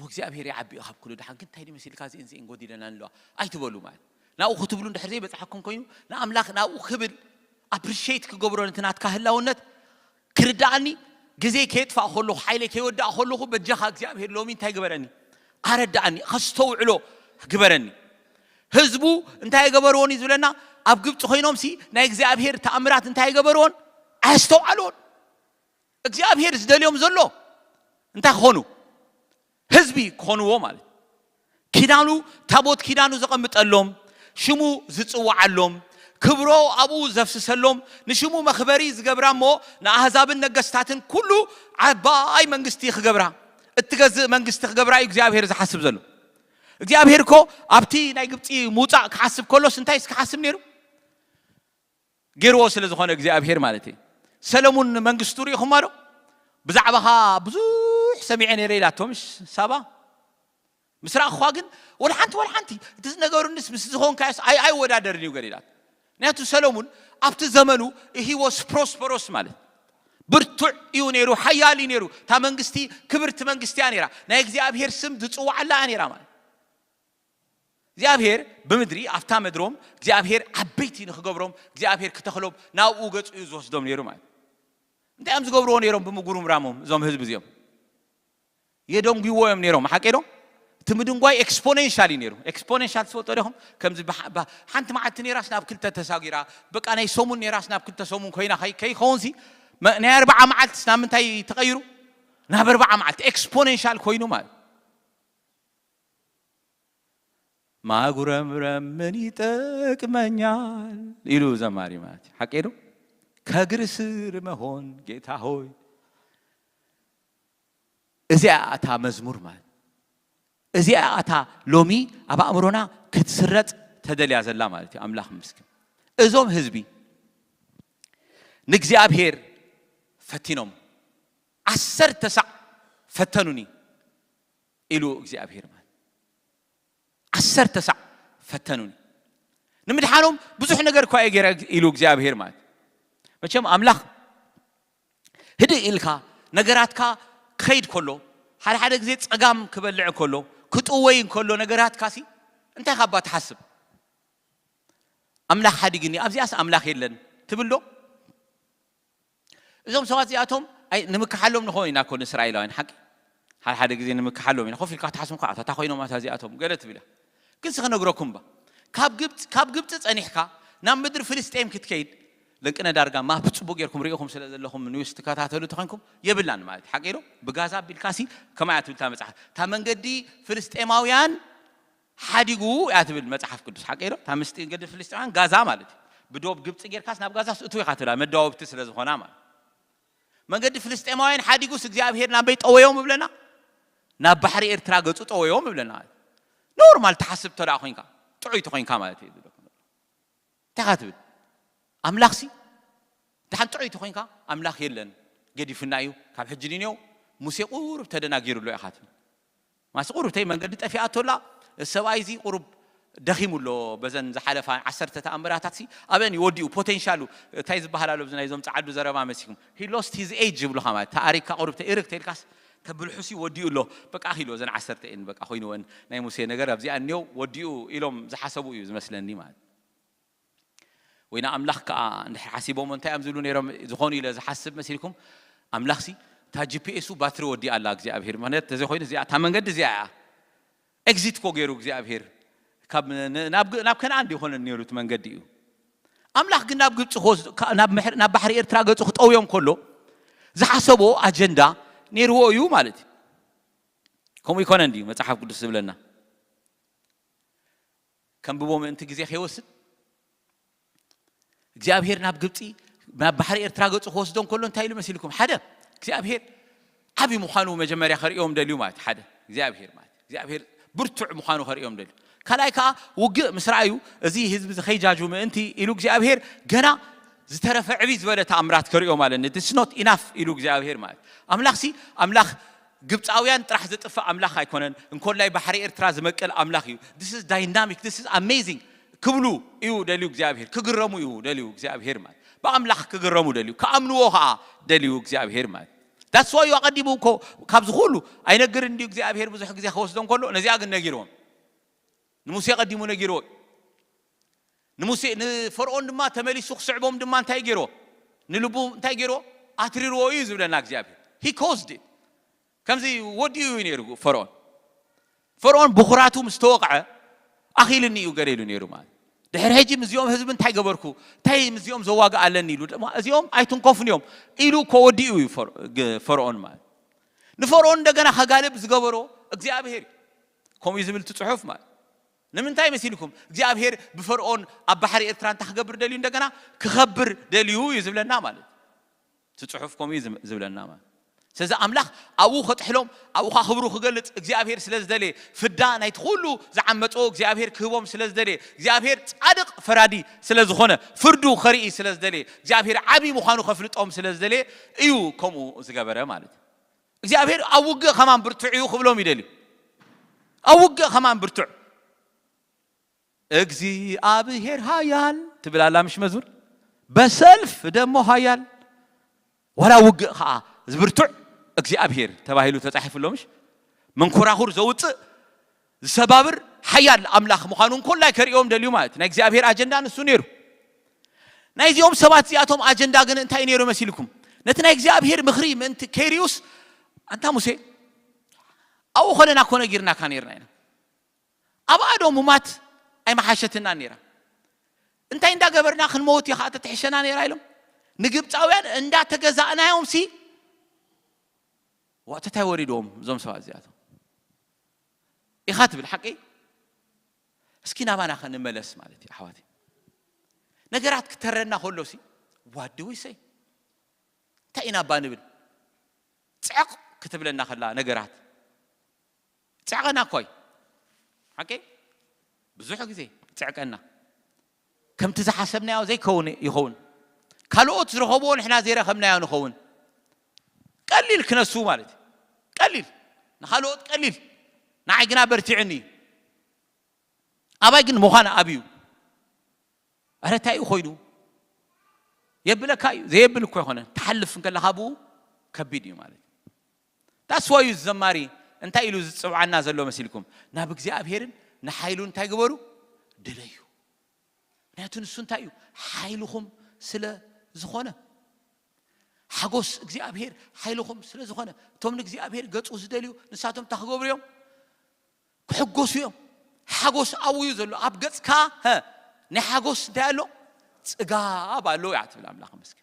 ወእግዚአብሔር ይዓቢኡ ካብ ኩሉ ድሓን ግን እንታይ መሲልካ እዚአን ጎዲለና ኣለዋ ኣይትበሉ ማለት ናኡ ክትብሉ እንድሕር ዘይበፅሐኩም ኮይኑ ንኣምላኽ ናኡ ክብል appreciate ክገብሮ እንትናትካ ህላውነት ክርዳእኒ جزء كيت فأخلو حيلة كيودع أخلو بجها እግዚአብሔር ሎሚ እንታይ ገበረኒ አረዳኒ ከስተውዕሎ ገበረኒ ህዝቡ እንታይ ገበሮን ይዝብለና ኣብ ግብጽ ኮይኖም ሲ ናይ እግዚአብሔር ተአምራት እንታይ ገበሮን አስተውዓሎን እግዚአብሔር ዝደልዮም ዘሎ እንታይ ኾኑ ህዝቢ ኾኑዎ ማለት ኪዳኑ ታቦት ኪዳኑ ዘቀምጠሎም ሽሙ ዝጽዋዓሎም ክብሮ አቡ ዘፍስሰሎም ንሽሙ መኽበሪ ዝገብራሞ ንአሕዛብን ነገስታትን ኩሉ ዓባይ መንግስቲ ይኽገብራ እትገዝእ መንግስቲ ይኽገብራ እግዚአብሔር ዝሐስብ ዘሎ እግዚአብሔር ኮ ኣብቲ ናይ ግብጽ ሙጻእ ክሐስብ ከሎስ እንታይ ክሐስብ ነይሩ ገይርዎ ስለ ዝኾነ እግዚአብሔር ማለት እዩ ሰሎሞን መንግስቱ ሪኢኹም አሎ ብዛዕባኻ ብዙሕ ሰሚዐ ነይረ ኢላቶምሽ ሳባ ምስራቅ ኳ ግን ወልሓንቲ እቲ ነገሩንስ ምስ ዝኾንካስ አይ ወዳደርን እዩ ገሊላት ناتو سلمون أبت زمانه he was prosperous ماله برتع يونيرو حيالي نيرو تامنجستي كبرت منجستي أنيرا نايك زيابهير سم دتسوع على أنيرا مال زيابهير بمدري أفتح مدروم زيابهير عبيتي نخجبروم زيابهير كتخلوب ناو وجت يزوج دوم نيرو مال أنت أمس جبرون نيروم بمجروم رامهم زم هز بزيهم يدوم جوهم نيروم حكيرو تمدون قوي exponentially نيرو exponential صوت عليهم كم زي حنت ما عتني راسنا بكل تساقيرا بق أنا يسومون راسنا بكل تسومون كينا كي خونسي ما نربع معلت سنام تاي تغيروا نربع معلت exponential كوينو مال ما قرم رمني تك منيال إلو زماري مات حكيرو كغرسر مهون جيتا هوي إذا أتا مزمور مال إذا أتا لومي أبا أمرنا كتسرت تدلي على الله مالتي أملاخ مسكين إزوم هزبي نجزي أبهير فتينهم 10 تسع فتنوني إلو نجزي أبهير مال 10 تسع فتنوني نمد حالهم بزح نجار كواي غير إلو نجزي أبهير مال بچم أملاخ هدي إلكا نجاراتك خيد كله حد جزيت أقام كبلع كله كتوين كله نجارات كاسي أنت خبّات حسب أملاخ حد يجني أبزياس أملاخ يلن تبلو إذا سوات زياتهم أي نمك حلهم نخوين نكون إسرائيلين حق حد جزين نمك حلهم نخوف الكات حسم قاعدة تخوينهم ما تزياتهم قالت بلا كل سخنا نقرأكم با كاب جبت أني حكا نام بدر فلسطين كتكيد لكن أنا دارجا ما بتصبوا غيركم ريقهم سلا لهم من يستكاتات هلو تخنكم يبلان مالت حقيرو بغازا بالكاسي كما يعتبر تامصح تامن قدي فلسطيماويان حاديغو يعتبر المصحف قدس حقيرو تامستين قد فلسطيمان غازا مالت بدوب غبص غيركاس ناب غازا اتو يخاتلا مداوبت سلا زخونا مال من قد فلسطيماويان حاديغو እግዚአብሔር ናብ በይጠወዮም ብለና ናብ ባሕሪ ኤርትራ ገጹ ጠወዮም ብለና ኖርማል ተሐስብ ተዳ ኮይንካ ጥዑይ ተኮይንካ ማለት እዩ ተኻትብል أملاخسي دحين تعيد تخوينكا أملاخ يلن قدي في النايو كاب حجنينيو موسى قرب تدنا غيرو لو اخاتن ما سقرب تاي من قد تفيات ولا السوايزي قرب دخيم له بزن زحلفا 10 تأمراتاتسي ابن يوديو بوتنشالو تايز بحالالو بزن يزوم تعدو زربا مسكم he lost his age بلو خما تاريخ قرب تيرك تيلكاس تبلحسي وديو له بقى خيلو زن 10 تين بقى خوينون ناي موسى نغر ابزي انيو وديو إلهم زحسبو يزمسلني مال وين أملاخ كا حاسبهم أنت أمزلون يرم زخوني إلى زحسب مسيركم أملاخسي تا جي بي إسو باتري ودي الله جزء أبهر ما نت زخوني زي تامن قد زي إكزيت كوجيرو جزء أبهر كاب ناب كان عندي هون النيرو تمن قد يو أملاخ قلنا بقول تخوز ناب بحر إرترا قلت أخت أو يوم كله زحسبوا أجندة نيرو يو مالتي كم يكون عندي ما تحب قدس بلنا كم ببوم أنت جزء خيوست እግዚአብሔር ናብ ግብጽ ናብ ባሕሪ ኤርትራ ገጹ ወስዶን كله እንታይ ኢሉ መስልኩም ሓደ እግዚአብሔር ዓቢ ምዃኑ መጀመርያ ኸሪኦም ደልዩ ማለት ሓደ እግዚአብሔር ማለት እግዚአብሔር ብርቱዕ ምዃኑ ኸሪኦም ደልዩ ካላይካ ውግእ ምስራዩ እዚ ህዝብ ዝኸይጃጁ ምእንቲ ኢሉ እግዚአብሔር ገና ዝተረፈ ዕቢ ዝበለ ተኣምራት ከሪኦም ማለት it's not enough ኢሉ እግዚአብሔር ማለት ኣምላኽሲ ኣምላኽ ግብጻውያን ጥራሕ ዘጥፋ ኣምላኽ ኣይኮነን እንኮላይ ባሕሪ ኤርትራ ዝመቀል ኣምላኽ እዩ this is dynamic this is amazing كبلو يو دليو እግዚአብሔር كغرمو يو دليو እግዚአብሔር ማለት በአምላክ كغرمو دليو كامنو ها دليو እግዚአብሔር ማለት that's why يقدمو ካብዝ ሁሉ አይነገር እንዲ እግዚአብሔር ብዙሕ ጊዜ ከወስዶን كله ነዚያ ግን ነጊሮም ንሙሴ ቀዲሙ ነጊሮ ንሙሴ ንፈርዖን ድማ ተመሊሱ ክስዕቦም ድማ እንታይ ገይሮ ንልቡ እንታይ ገይሮ አትሪሮ እዩ ዝብለና እግዚአብሔር he caused it كمزي what do you نيرو فرعون بخراته مستوقعة أخيلني يقريلو نيرو مال دحر هيجي مزيوم هزب انتاي قبركو تاي مزيوم زواج على نيلو مزيوم أي تنقفن يوم إلو كوديو فرعون مال نفرعون دجنا خجالب زقبرو እግዚአብሔር ኮሚዝብል ትጽሑፍ ማለት ንምንታይ መሲልኩም እግዚአብሔር በፈርዖን አባሕሪ ኤርትራን ተخገብር ደልዩ እንደገና ክኸብር ደልዩ ይዝብለና ማለት ትጽሑፍ ኮሚዝም ዝብለና ማለት ስለዚህ አምላኽ አው ኸጥሕሎም አው ኸብሩ ክገልጽ እግዚአብሔር ስለዝደለ ፍዳ ናይት ሁሉ ዝዓመጾ እግዚአብሔር ክህቦም ስለዝደለ እግዚአብሔር ጻድቅ ፈራዲ ስለዝኾነ ፍርዱ ኸርኢ ስለዝደለ እግዚአብሔር ዓቢ ምዃኑ ኸፍልጦም ስለዝደለ እዩ ከምኡ ዝገበረ ማለት እግዚአብሔር አውገ ከማን ብርቱዕ ክብሎም ይደልዩ አውገ ከማን ብርቱዕ እግዚአብሔር ኃያል ትብላላ ምሽ መዝሙር በሰልፍ ደሞ ኃያል ወላ ውገ ኸ ዝብርቱዕ እግዚአብሔር ተባሂሉ ተጻሒፍሎምሽ መንኮራኹር ዘውጽ ዝሰባብር ኃያል አምላኽ ምዃኑን ኮላይ ከሪኦም ደልዩ ማለት ናይ እግዚአብሔር አጀንዳ ንሱ ነይሩ ናይዚኦም ሰባት ዚአቶም አጀንዳ ግን እንታይ ነይሩ መሲልኩም ነቲ ናይ እግዚአብሔር ምኽሪ ምንት ከሪዩስ أنت موسى أو خلنا كنا جيرنا كانيرنا أبعد وممات أي محاشتنا نيرا أنت عند جبرنا خن موت يا خاطر تحشنا نيرا لهم نجيب تعوين عند تجزأنا يوم سي وقت توريدهم زم سوا زيادة يخاطب الحكي سكينا ما نخن ملس مالتي حوادي نجرات كترنا خلوسي what do we say تأينا بانبل تعق كتب لنا خلا نجرات تعقنا كوي حكي بزوح كذي تعقنا كم تزحسبنا يا زي كون يخون كالوت زرخبون إحنا زي رخمنا يا نخون قليل كنسو مالتي قليل نخلوت قليل نعيقنا برتعني أبايقن مخانا أبيو أنا تايو خوينو يبلك هاي زي يبلك هنا تحلف نقول لهابو كبيدي مالتي that's why الزماري انت إلو زعنا زلوا مسيلكم نابك እግዚአብሔርን نحايلون تايقبرو دليو ناتون السن تايو حايلوهم سلا زخونة حقوس እግዚአብሔር حايلوهم سلا زخونة توم እግዚአብሔር قطو زدليو نساتهم تخقبر يوم كحقوس يوم حقوس أويو زلو أبقص كا ها نحقوس دالو تقاب اللو يعتب الأملاق مسك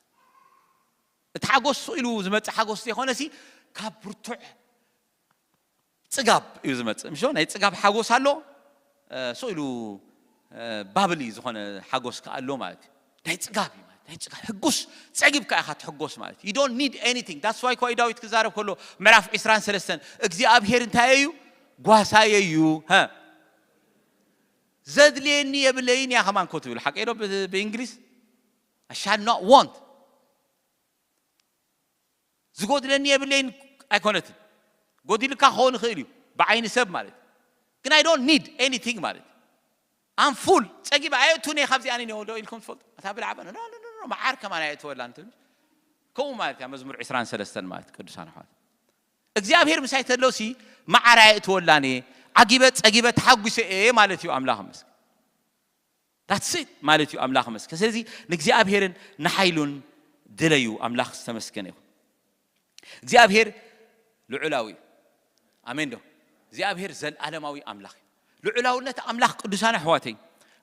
تحقوس إلو زمت حقوس يخونه سي كابرتع تقاب يزمت مشون هاي تقاب حقوس هالو سئلو بابلي زخونه حقوس كالو مالت هاي تقابي مالت هاي تقاب حقوس تقيب كأخذ حقوس مالت you don't need anything that's why كوي داويت كزارب كله معرف إسران سلسلة እግዚአብሔር እንታየዩ ጓሳየዩ ها زد ليني يبليني يا خمان كتب الحق إيرو بإنجليز I shall not want زقود ليني يبلين أكونت قودي لك هون خيري بعين سب مالت كن I don't need anything مالت I'm full تجيب عيتوني خبزي أنا نقول لكم فضل أتابع العبنا no ما عارك ما نعيت ولا أنتم كم مالت يا مزمور عسران سلسلة مالت كدسان حال እግዚአብሔር مسايت اللوسي ما عرايت ولا أني عجيبت حقوس إيه مالتيو أملاهم مسك that's it مالتيو أملاهم مسك كسرزي نجزيابهرن نحيلون دليو أملاخ استمسكنه እግዚአብሔር لعلاوي آمين دو እግዚአብሔር زل عالماوي أملاخ لعلاونة أملاخ قدسان حواتي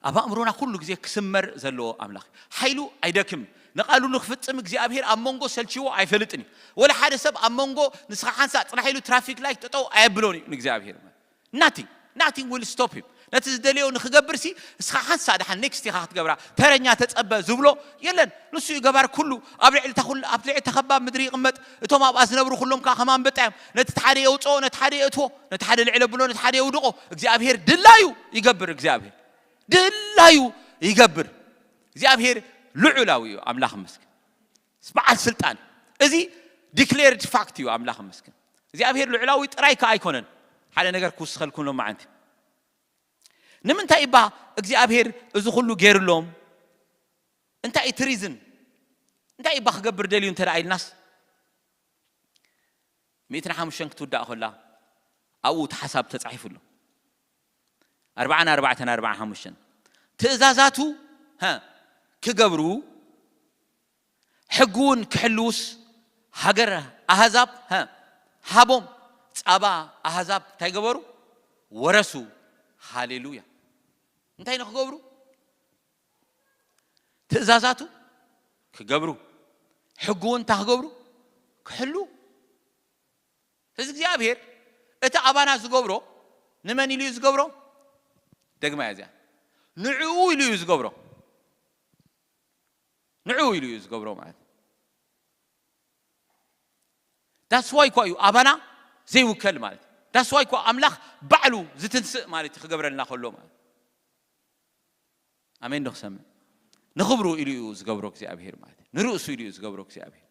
أبا أمرنا كله جزيك سمر زلوا أملاخ حيلو أيدكم نقالوا نخفت سم እግዚአብሔር أمونجو سلشوا عيفلتني ولا حدا سب أمونجو نسخان ساعة راح ترافيك لايت تطو عيبلوني እግዚአብሔር nothing will stop him نتزدليو نخجبر سي سخان ساعة حن نيكستي خاط جبرا ترنيا تتأبى زبلو يلن نسوا يجبر كله أبلع تخبى مدري قمت توم أبغى نبرو كلهم كخمان بتعم نتحري أوتو نتحري أتو نتحري العلب بلو نتحري أودقو እግዚአብሔር دلايو يجبر እግዚአብሔር دلايو يجبر እግዚአብሔር لعلاوي أملاخ مسك سبع السلطان إذي declared fact يو أملاخ مسك እግዚአብሔር لعلاوي ترايك أيكونن على نجار كوس خل كلهم معند نمن تايبا እግዚአብሔር إذا كله غير لهم أنت أي تريزن أنت أي بخ جبر دليون ترى الناس ميتنا حمشان كتودا أخلا أو تحسب تتصحيف له 4 حمشان تزازاتو ها كجبرو حقون كحلوس هجر أحزاب هابهم صابا أحزاب تيجبرو ورسو هاليلويا انتي نخجبرو تزازاتو كجبرو حقون تخجبرو كحلو هذا እግዚአብሔር እታ አባና ዝገብሮ ንመን ኢሉ ዝገብሮ ደግማ ያዚያ ንዑ ኢሉ ዝገብሮ ንዑ ኢሉ ዝገብሮ ማለት that's why ኮዩ አባና ዘይውከል ማለት that's why ኮ አምላኽ ባዕሉ ዝትንስእ ማለት ይኽገብረልና ከሎ ማለት አሜን ንኽሰም ንኽብሩ ኢሉ ዝገብሮ እግዚአብሔር ማለት ንርእሱ ኢሉ ዝገብሮ እግዚአብሔር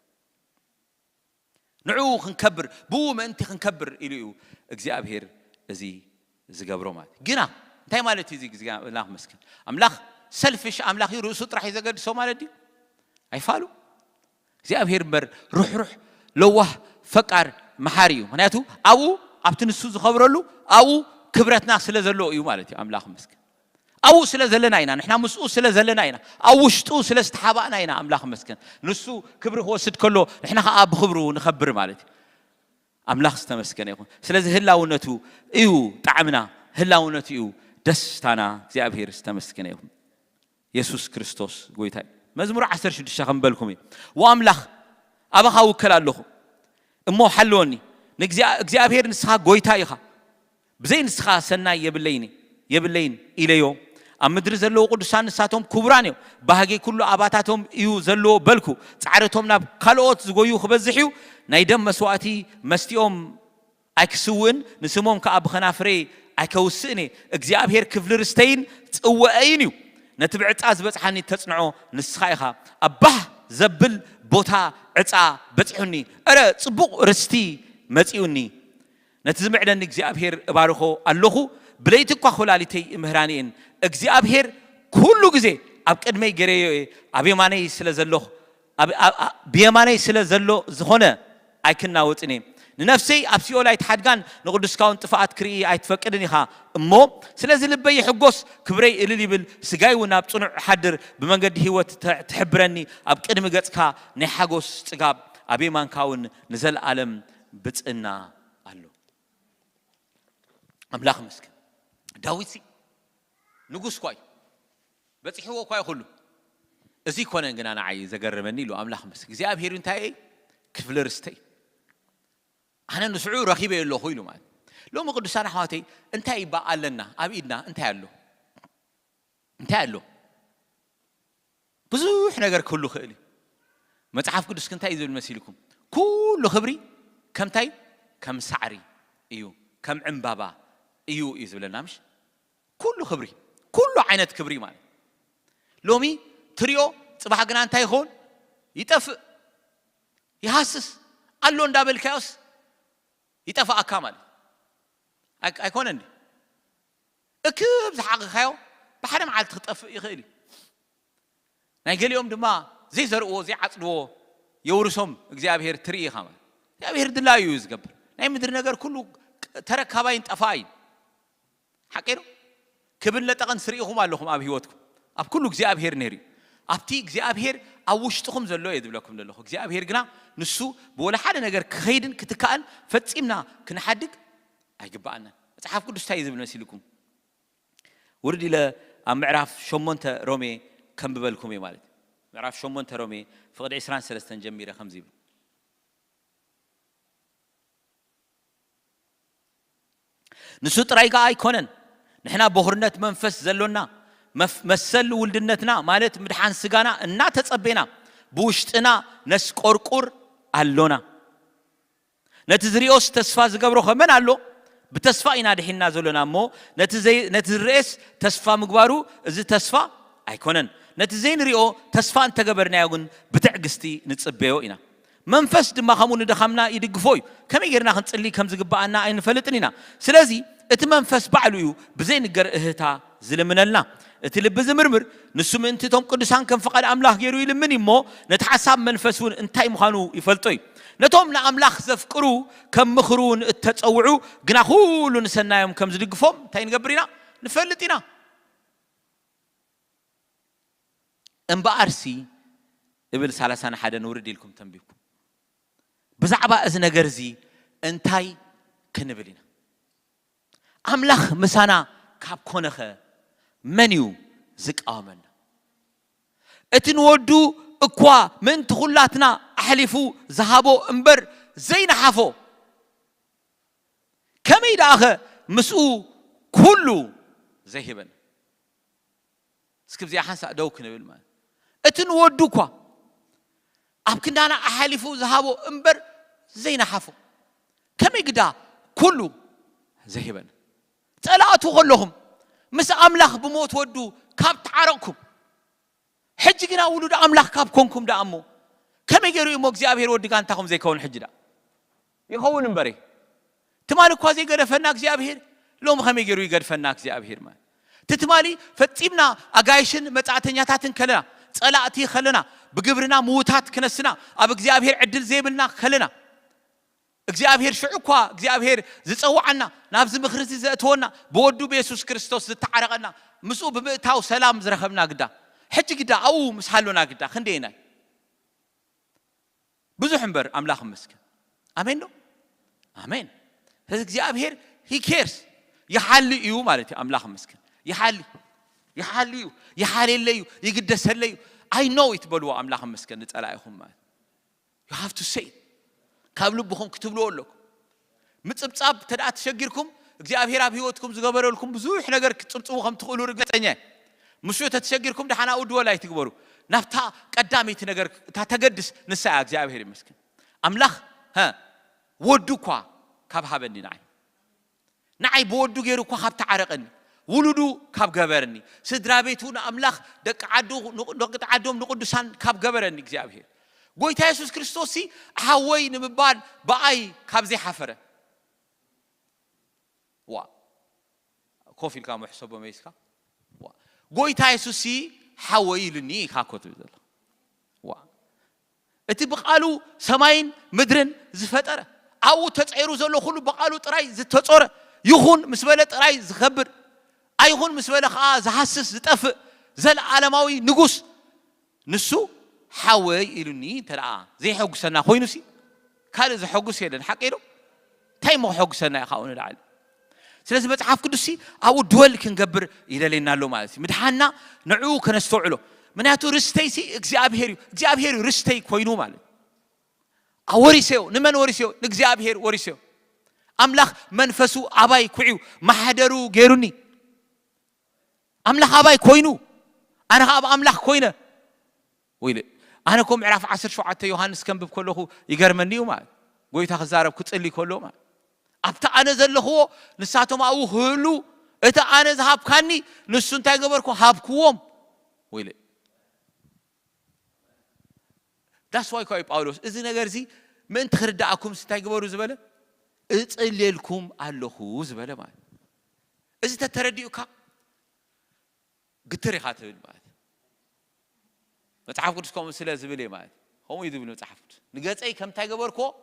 نعو خنكبر بو ما أنت خنكبر إليو እግዚአብሔር أزي زجبرو مات جنا تاي مالتي زي الله مسكن أملاخ سلفش أملاخ يرسوت راح يزجر سو مالتي أي فالو እግዚአብሔር بر روح لوه فكر محاريو هناتو أو أبتنسو زخبرلو أو كبرتنا سلزلو يو مالتي أملاخ مسكن أو سلا زلنا هنا نحنا مسؤول سلا زلنا هنا أو شتو سلا استحابنا هنا أملاخ مسكن نسو كبر هو ست كله نحنا أب خبرو نخبر مالتي أملاخ استمسكن يكون سلا هلا ونتو إيو طعمنا هلا ونتو إيو دستنا እግዚአብሔር استمسكن يكون يسوع كريستوس قويتاي مزمور 10 شخم بالكم وأملاخ أبغى وكلا له أمو حلوني እግዚአብሔር نسخة قويتاي خا بزين نسخة سنة يبلين إليو أمدر زلوا قدسان ساتهم كبرانيو بهاجي كل أباتاتهم يو زلوا بلكو تعرتهم ناب خلوت زجويو خبزحيو نايدم مسواتي مستيوم أكسون نسموهم كأب خنافري أكوسني እግዚአብሔር كفل رستين تقوأينيو نتبعت أزبط حني تصنعو نسخايها أبه زبل بوتا عطا بتحني أرى صبوق رستي متيوني نتزمعنا እግዚአብሔር بارخو اللهو بليتك وخلالتي مهرانين እግዚአብሔር كل جزء أبقدمي جري أبيماني سلزلو بيماني سلزلو زخنة أيكنا وتني نفسي أبسيو لا يتحدقان نقول دسكاون تفاعت كري أيتفكرني خا مو سلزل بي حقوس كبري اللي بالسجاي ونابتصنع حدر بمنقد هو تحبرني أبقدمي جتكا نحقوس تجاب أبيمان كاون نزل عالم بتنا قالو أملاخ مسك داويتي نقص كوي بس هو كوي خلو أزي كون أنا عايز أجربني له أملاخ مسك زي أبهير أنتي كفل رستي أنا نسعور رخيبة له خويلو مان لو ما قد سان حواتي أنتي بقى لنا أبيدنا أنتي له بزو إحنا جر كله خيلي ما تعرف قدس كنتي ذو المسيلكم كله خبري كم تاي كم سعري إيو كم عم بابا إيو إذا ولا نامش كله خبري كله عينت كبري مال لومي تريو صباح جنان تايخون يتفق يحسس قالون دابل كاوس يتفق أكمل أكون عندي أكيد حق خيو بحرم على تخطف يخيلي نقول يوم دما زي زرقو زي عطلو يورسهم እግዚአብሔር تري خامل እግዚአብሔር دلا يوز قبل ناي مدر نجار كله ترك هباين تفاين حكيرو كبن لتقن سريهم علىهم أب هيوتكم أب كله እግዚአብሔር نيري أبتي እግዚአብሔር أوشتكم زلوا يدبلكم لله እግዚአብሔር جنا نسو بولا حدا نجار خيدن كتكال فتسمنا كنا حدك أيجبعنا تعرف كل شيء زي بنسيلكم ورد إلى معرف شمونت رومي كم ببالكم يا مالد معرف شمونت رومي فقد عسران سلستن جميرة خمزيب نسوت رايقة أيكونن نحنا بهرنت منفس زلونا مسل ولدنتنا مالت مدحان سجانا النا تصبينا بوشتنا نس قرقر علونا نتزريوس تسفاز قبره خمن علو بتسفائنا دحين زلونا مو نتزريس تسفا مقبارو إذا تسفا أيكونن نتزين ريو تسفا أنت قبرنا يقول بتعجستي نتصبيه إنا منفس دم خمون دخمنا يدقفوي كم يجرنا خنصلي كم زقبانا أين فلتنينا سلازي اتمنفس بعلويو بزين قر إهتا زلمنا اتلب زمرمر نسوم انت توم قدسان كم فقد أملاخ يرو يلمني مو نتحسب منفسون انتاي مخانو يفلطوي نتوم لأملاخ زفقرو كم مخرون التتصوعو قنا خولو نسنايهم كم زدقفهم تاين قبرنا نفلتنا انبا أرسي قبل 3 حدا نورد لكم تنبيكم بزعبا إذ نجرزي أنتاي كنبلينا أملاخ مسانا كاب كونخ منيو زك آمنا اتنودو اقوا من تخلاتنا أحلفو زهابو انبر زين حافو كمي داخ مسؤو كله زيهبن سكب زي حنسا دوك نبل ما اتنودو كوا أبكن أنا أحلفو زهابو انبر زين حافو كمي قدا كله زيهبن تلاتو غلهم مس أملاخ بموت ودو كاب تعرقكم حجنا ولود أملاخ كاب كونكم دا أمو كم يجرو يموك زيابير ودي كان تاخم زي كون حجدا يخون مبري تمالك قازي يقدر فناك زيابير لو مخم يجرو يقدر فناك زيابير ما تتمالي فتيبنا أجايشن متعتني تاتن كلنا تلاتي خلنا بجبرنا موتات كنسنا أبغى زيابير عدل زيبلنا خلنا እግዚአብሔር ሽዑኳ እግዚአብሔር ዝጸዋዓና ናብዝ ምኽርዚ ዘእትወና በወዱ በኢየሱስ ክርስቶስ ዝተዓረቀና ምስኡ ብምእታው ሰላም ዝረኸብና ግዳ ሕጂ ግዳ አው ምስሓሎና ግዳ ክንደይና ብዙሕ እምበር አምላኽ መስገን አሜን ነው አሜን ስለዚህ እግዚአብሔር he cares ይሓሊ እዩ ማለት አምላኽ መስገን ይሓሊ እዩ ይሓለለዩ ይግደሰለዩ I know it በልዎ አምላኽ መስገን ንጸላኢኹም ማለት you have to say كابلو بخون كتبلو لكم متصبصاب تدعى تشجركم እግዚአብሔር አብ ህይወትኩም ዝገበረልኩም ብዙሕ ነገር ክትጽብጽቡ ከም ትኽእሉ ርግጠኛ ምሽው ተተሸግርኩም ደሃና ውድ ወላይ ትግበሩ ናፍታ ቀዳሚት ነገር ታተገድስ ንሳ እግዚአብሔር ይመስገን አምላኽ ወዱኳ ካብ ሃበኒ ናይ በወዱ ገይሩኳ ካብ ተዓረቀኒ ውሉዱ ካብ ገበረኒ ስድራ ቤቱን አምላኽ ደቅ ዓዶም ንቅዱሳን ካብ ገበረኒ እግዚአብሔር ጎይታ ኢየሱስ ክርስቶስ ሓወይ ንምባል በአይ ካብ ዘይ ሓፈረ ዋ ኮፊልካ محسب በመይስካ ዋ ጎይታ ኢየሱስ ሓወይ ልኒ ካኮት ዘለ ዋ እቲ በቃሉ ሰማይን ምድርን ዝፈጠረ አው ተጽይሩ ዘሎ ሁሉ በቃሉ ጥራይ ዝተጾረ ይኹን ምስበለ ጥራይ ዝኸብር አይኹን ምስበለ ኻ ዝሐስስ ዝጠፍ ዘለዓለማዊ ንጉስ ንሱ حاوي إلني ترى زي حق سنة خوينوسي كان زي حق سيدن حقيرو تايمو حق سنة خاون العالم سلازم متعاف كدوسي أو دول كنجبر إلى لنا لو مالتي مدحنا نعو كنستوعله مناتو رستيسي إجزابهيرو رستي كوينو مال أوريسيو نمن وريسيو نجزابهير وريسيو أملاخ منفسو أباي كويو ما حدرو غيروني أملاخ أباي كوينو أنا أملاخ كوينه ويلي أنا كم عرف 10 شعات يوحنس كم بكله يجرمني وما قويت خزارب كتصلي كله ما أبتا أنا زل هو نساتهم أو هلو إذا أنا ذهب كاني نسون تاجبركو هاب كوم ويلي that's why كوي باولوس إذا نجارزي من تخردعكم ستاجبرو زبالة إتصلي لكم الله زبالة ما إذا تترديوكا قتري خاطر ما متعاف قدسكم سلا زبلي مال هم يدبلوا متعاف نقص أي كم تاجبركو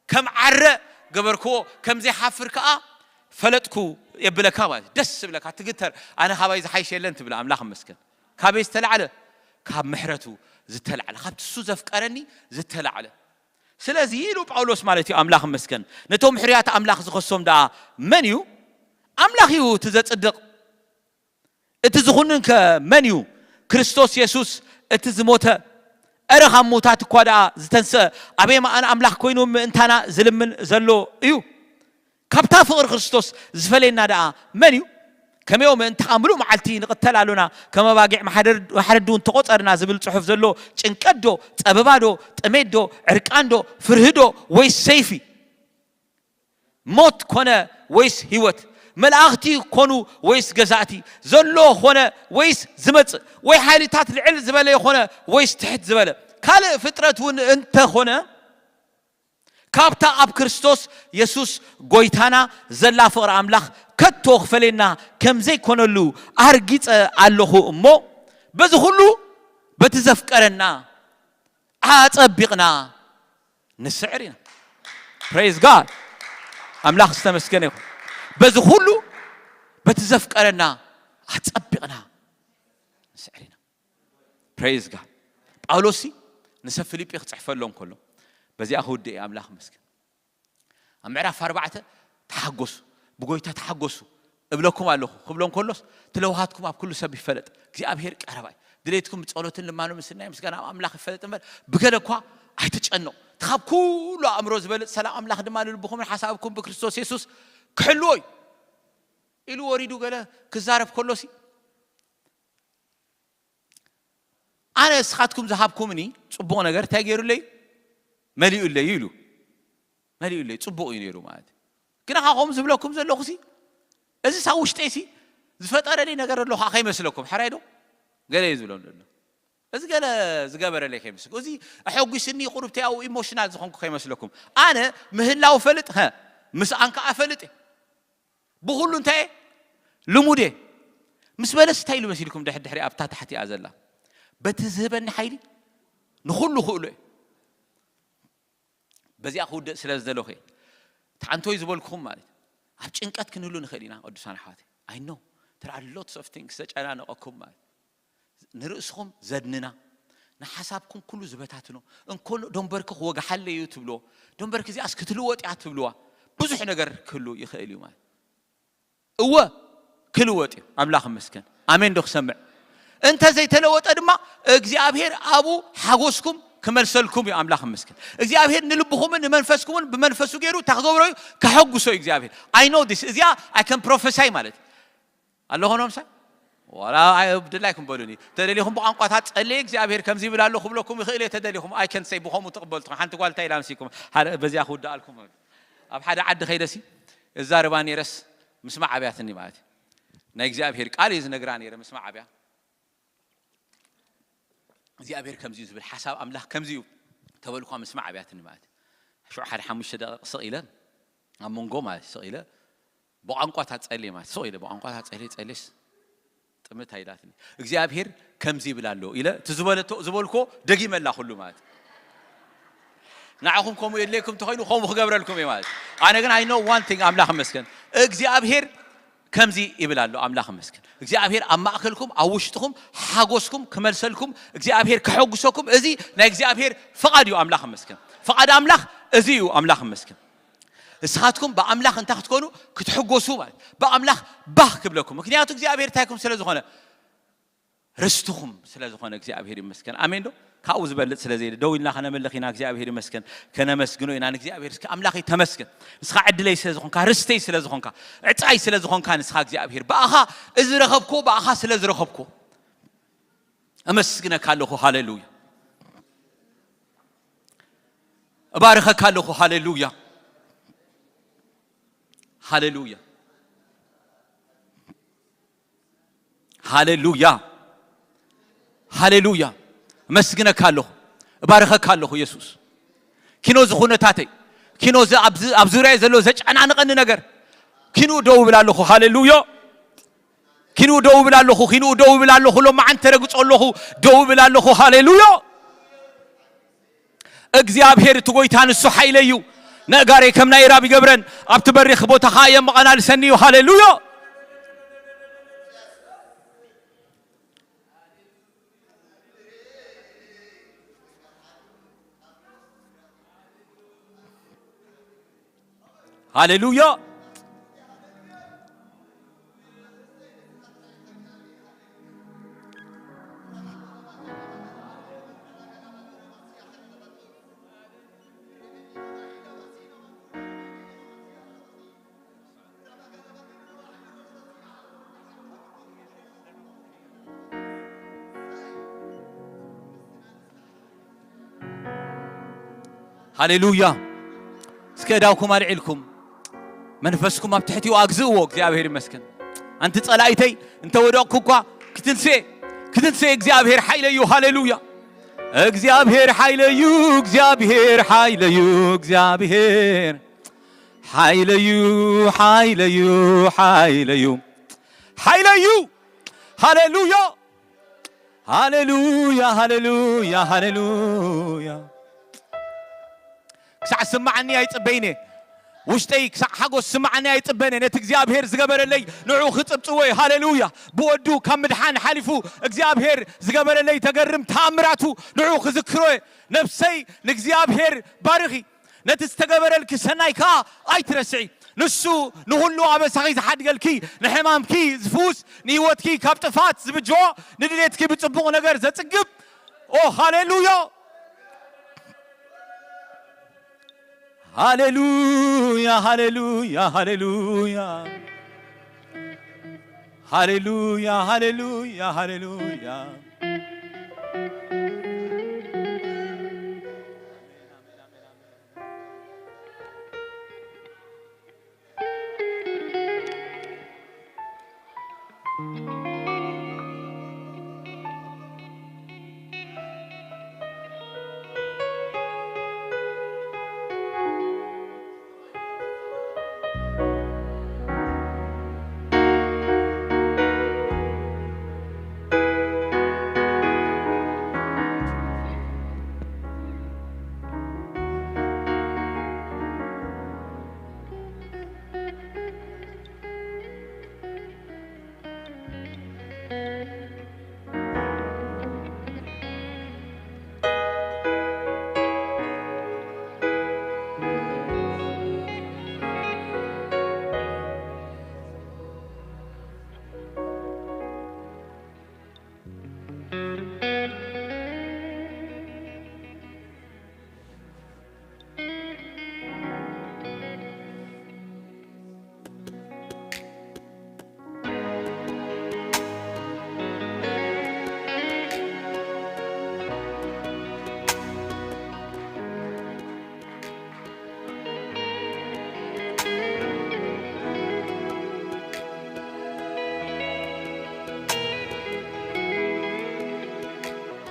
كم عرّ جبركو كم زي حفر كأ فلتكو يبلا كمان دس بلا كتقتر أنا خباي زي حي شيء لنت بلا أملاخ مسكن كابيس تلعله كاب محرته زت تلعله خبت السوزف كأرني زت تلعله سلا زيلو باولوس مالتي أملاخ مسكن نتوم حريات أملاخ زخصهم دا منيو أملاخ يو تزت صدق اتزخونن كمنيو كريستوس يسوس اتزموته أرخام موتات قادا زتنسى أبي ما أنا أملاك كوينو أنتنا زلمن زلو إيو كابتا فقر كريستوس زفلينا دا منيو كم يوم أنت عملوا معلتي نقتل علونا كما باقي محردون تقطرنا زبل صحف زلو تنكدو تأببادو تأميدو عركاندو فرهدو ويس سيفي موت كونه ويس هيوت ملاختي كونو ويس جزاتي زلو خونه ويس زمت وي حالتات العل زباله خونه ويس تحت زباله كال فترة انت خونه كابتا اب كريستوس يسوس غويتانا زلا فقر املاخ كتو خفلنا كم زي كونلو ارغيص الله امو بز كله بتزفقرنا اطبقنا نسعرنا praise god املاخ استمسكنه بز كله بتزفقرنا اطبقنا نسعرنا praise god باولوسي نسف فيليبي يصحف لهم كله بزي أخود أملاخ مسكن أمعرف أربعة تحجس بقولي تحجسوا قبلكم الله قبلهم كلش تلوهاتكم أب كل سبب فلت زي أبهر كهرباء دليتكم تصلوتن لما نو مسنا مسكنا أملاخ فلت أمر بقولكوا هيتجنوا تخاب كل أمر زبالة سلام أملاخ دمان لبخم حسابكم بكريستوس يسوع كحلوي إلو وريدو قاله كزارف كلوسي أنا أسخاتكم ذهبكم مني صبوا نجار تاجروا لي مليء اللي يلو مليء اللي صبوا ينيروا معاد كنا خاهم زبلكم زلوخسي إذا سويش تيسي زفترة لي نجار الله خايم مسلكم حرايدو قال يزبلون لنا إذا قال زجابر اللي خايم مسلكم إذا أحوج سني قربتي أو إيموشنال زخونك خايم مسلكم أنا مهن لا وفلت ها مس أنك أفلت بقولوا أنت لمودة مس بلس تايلو مسيركم ده حري أبتها تحتي أزلا بتذهبن حيلي نخلو خلوه بزي أخود سلاز دلوخي تعنتوي زبالكم مالي أبتش إنك أتكنوا لون خلينا أدرسان حاتي I know there are lots of things such أنا أقوم مالي نرأسهم زدننا نحسابكم كله زبطاتنا إن كل دمبرك هو جحل يوتبلو دمبرك زي أسكتلو وات يعتبلوه بزح نجار كله يخيلوا مالي هو كل وات أملاخ مسكن آمين دخ سمع أنت زي تلوت أدمى إجزابير أبو حجوسكم كمرسلكم يا أملاخ مسكن إجزابير نلبخهم من منفسكم بمنفسو غيره تاخذوا كحجوسو إجزابير I know this إذا I can prophesy مالت الله هنوم سا ولا بدلاكم بقولوني تدليهم بعنقات اللي إجزابير كم زي بلا الله خبلكم يخيله تدليهم I can say بهم وتقبلتهم حنت قال تيلامسيكم هذا بزي أخود دالكم أب حدا عد خيرسي الزارباني رس مسمع عبياتني مالت نإجزابير قال إذا نقراني رس مسمع عبيات زي أبير كم زيو بالحساب أملاح كم زيو تقولكم مسمع عبيات النمات شو حد حمش ده صقيلة أم منقومة صقيلة بعنقات هتسألي ما صقيلة بعنقات هتسألي تسأليس تمت هيداتني زي أبير كم زي بلالو إلى تزبولكو دقي من الله كله مات نعهم كم يليكم تخينوا خم خجبر لكم يمات أنا قلنا I know one thing أملاح مسكن زي أبير كم زي يبلالو أملاخ مسكن إجزابير أما أكلكم أوشتكم حاجوسكم كمرسلكم إجزابير كحوجسكم إزي نإجزابير فقد يو أملاخ مسكن فقد أملاخ إزي يو أملاخ مسكن إسخاتكم بأملاخ أنت تكونوا كتحوجسوا بعد بأملاخ بحكبلكم مكنياتك إجزابير تاكم سلازخانة رستهم سلازخانة إجزابير مسكن أمين دو كأوز بلد سلازير دو إن خنا ملخينا إجزابير مسكن كنا مسكنوا إن إجزابير كأملاخي تمسكن إسخا عدلي سلازخان كرستي سلازخان كعتاي سلازخان كان إسخا إجزابير بأخا إذا رخبكو بأخا سلاز رخبكو أمسكنا كاللهو هاليلويا أبارك كاللهو هاليلويا هاليلويا هاليلويا هاليلويا مسكنا كالله بارك كالله يسوع كينو زخونة تاتي كينو ز أبزوري زلو زج أنا نقن نجر كينو دو بلا الله هاليلويا كينو دو بلا الله كينو دو بلا الله لو ما أنت رجوت الله دو بلا الله هاليلويا إجزابير تقوي تان السحيليو نجاري كم نيرا بجبرن أبتبري خبوت خايم أنا لسنيو هاليلويا هاليلويا هاليلويا سكداوكم أرعيلكم منفسكم ما بتحتي وأجزوه إجزابير مسكن أنت تصليتي أنت وداكوكا كتنسي إجزابير حيليو هاليلويا إجزابير حيليو إجزابير حيليو إجزابير حيليو حيليو حيليو حيليو هاليلويا هاليلويا هاليلويا هاليلويا ساعة سمعني هاي تبيني وشتي حقوس سمعنا يطبني نت እግዚአብሔር ዝገበረለይ ንዑ ክጽብጽወይ ሃሌሉያ ብወዱ ከም ምድሓን ሓሊፉ እግዚአብሔር ዝገበረለይ ተገርም ተአምራቱ ንዑ ክዝክሮይ ነፍሰይ ንእግዚአብሔር ባርኺ ነቲ ዝተገበረልኪ ሰናይካ ኣይትረስዒ ንሱ ንሁሉ አበሳኺ ዝሓድገልኪ ንሕማምኪ ዝፍውስ ንህይወትኪ ካብ ጥፋት ዝብጅዎ ንድሌትኪ ብጽቡቕ ነገር ዘጽግብ ኦ ሃሌሉያ ሃሌሉያ ሃሌሉያ ሃሌሉያ ሃሌሉያ ሃሌሉያ ሃሌሉያ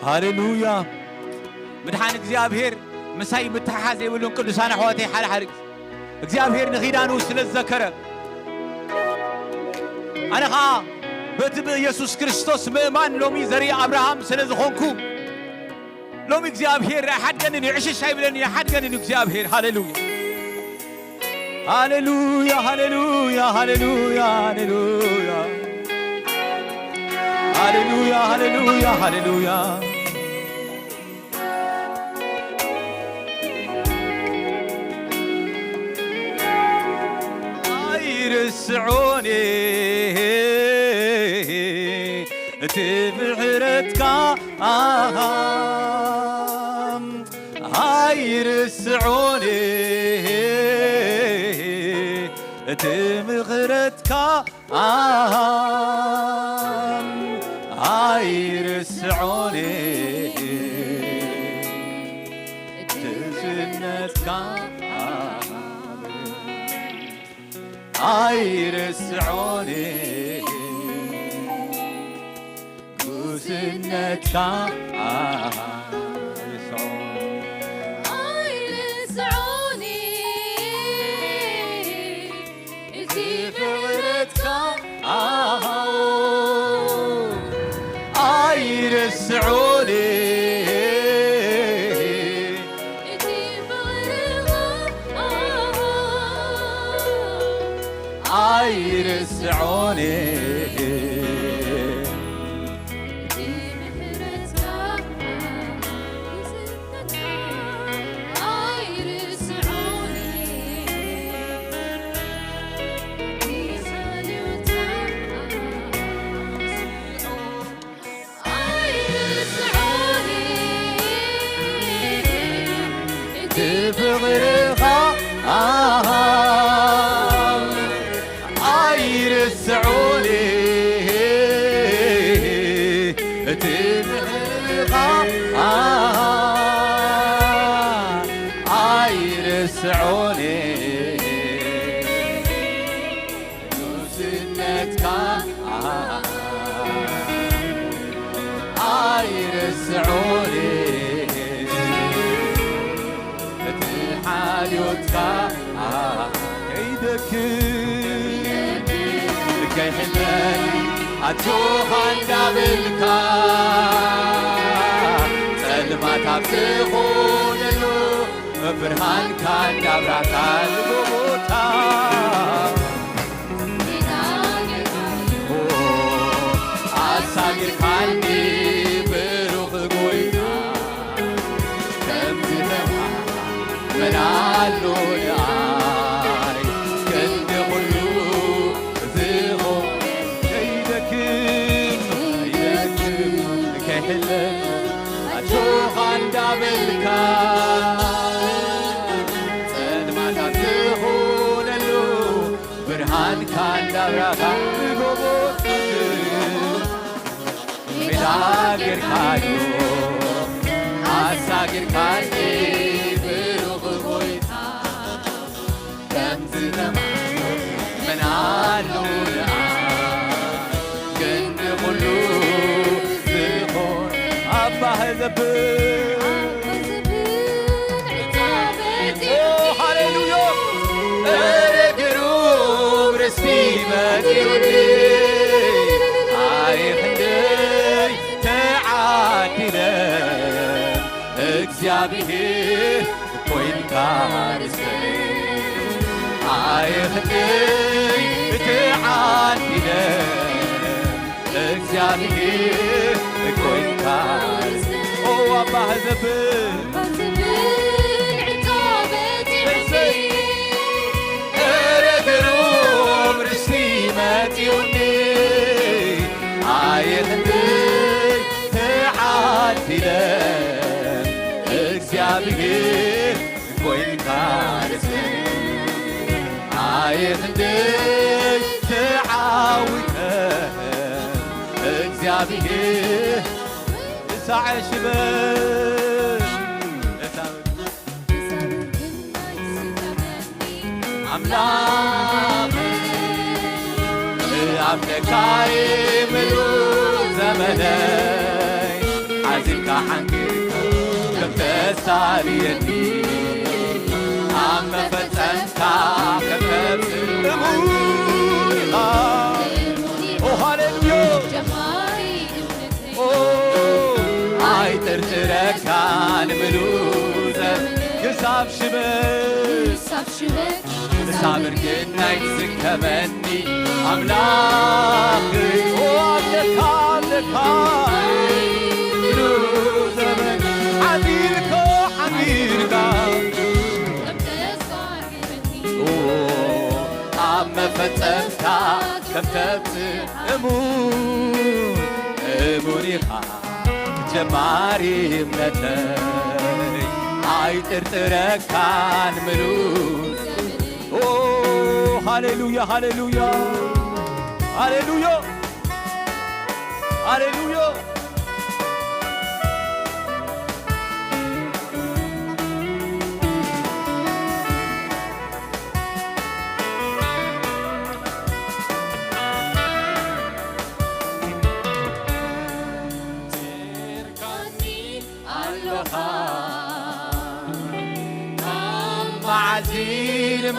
ሃሌሉያ ምድሓን እግዚአብሔር ምሳይ ምትሓሓዝ ይብሉን ቅዱሳን ኣሕዋተይ ሓደ ሓደ እግዚአብሔር ንኺዳኑ ስለዘከረ ኣነ ኸዓ በቲ ብኢየሱስ ክርስቶስ ምእማን ሎሚ ዘርኢ አብርሃም ስለዝኾንኩ ሎሚ እግዚአብሔር ኣይሓድገንን ይዕሽሽ ኣይብለኒ ኣይሓድገንን እግዚአብሔር ሃሌሉያ ሃሌሉያ ሃሌሉያ ሃሌሉያ ሃሌሉያ ሃሌሉያ ሃሌሉያ ሃሌሉያ አይርስዑኒ እቲ ምሕረትካ አይርስዑኒ እቲ ምሕረትካ አይርስዑኒ ትዝነትካ አይርስዑኒ ጉስነትካ አይርስዑኒ እቲ ምሕረትካ አይርስዑኒ እቲ ፍቕርኻ አይርስዑኒ እቲ ምሕረትካ ጉስነትካ አይርስዑኒ ፍቕርኻ አይርስዑኒ እቲ ምሕረትካ አይርስዑኒ ጉስነትካ አይርስዑኒ حاليوتك كيدك كي حمالي أتوخ عند بالك سلمة تبتخون له ብርሃን ካንዳብራካ ልጎቦታ አሳጊርካኒ ብሩኽ ጎይታ ከምዝተማ መናሉ ንኣይ ክንዲ ኩሉ ዝሆን ከይደክም ከይሕለን ኣጆኻ እንዳበልካ ጸልማታት ዝሆነሉ ብርሃንካ እንዳብራኻ ልጎቦታ ሜዳጌርካዮ አሳጊርካኒ ብሩኽ ጎይታ ከምዝተማ መናሉ ንኣይ ክንዲ ኩሉ ዝሆን ኣባ ህዘብን ሃሌሉያ እግሩም ርስቲ መጢሩኒ ኣይኽንደይ ተዓዲለን እግዚአብሔር ኮይንካ ርስተይ ኣይኽንደይ ተዓዲለን እግዚአብሔር ኮይንካ ኦ ኣባ ህዘብን እግሩም ርስቲ መጢሩኒ ኣይኽንደይ ተዓዲለን እግዚአብሔር ኮይንካ ርስተይ ኣይኽንደይ ተዓዊተን እግዚአብሔር እሳዕ ሽበን አምላክ ኣምለካይ ምሉ ዘመነይ ዓዚምካ ሓንጊርካ ከም ተሳልየኒ ኣብ መፈፀምካ ከም ተብፅእ እሙን ኢኻ ሃሌሉያ ኣይጥርጥረካን ምሉ ክሳብ ሽበን ክሳብ እርግናይ ትዝከመኒ ኣምላኽ ኣለካ ኣለካ ምሉ ዘመን ሓቢርካ ሓቢርካ ኣብ መፈፀምካ ከም ተብፅእ እሙን ኢኻ ጀማሪ እምነተይ ኣይጥርጥረካን ምሉ ሃሌሉያ ሃሌሉያ ሃሌሉያ ሃሌሉያ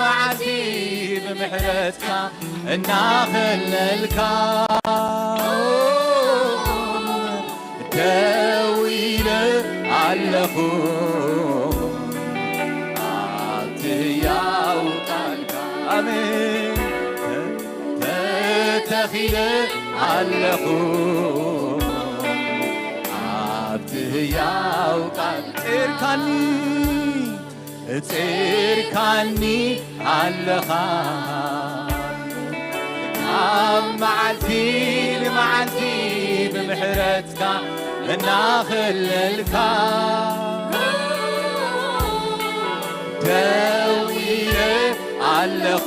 መዓልቲ ብምሕረትካ እናኸለልካ ደው ኢለ ኣለኹ ኣብቲ ሕያው ቃልካ ኣሜን ተተኺለ ኣለኹ ኣብቲ ሕያው ቃል ፂርካኒ ኣለኻ ኣብ መዓልቲ ንመዓልቲ ብምሕረትካ እናኸለልካ ደው ኢለ ኣለኹ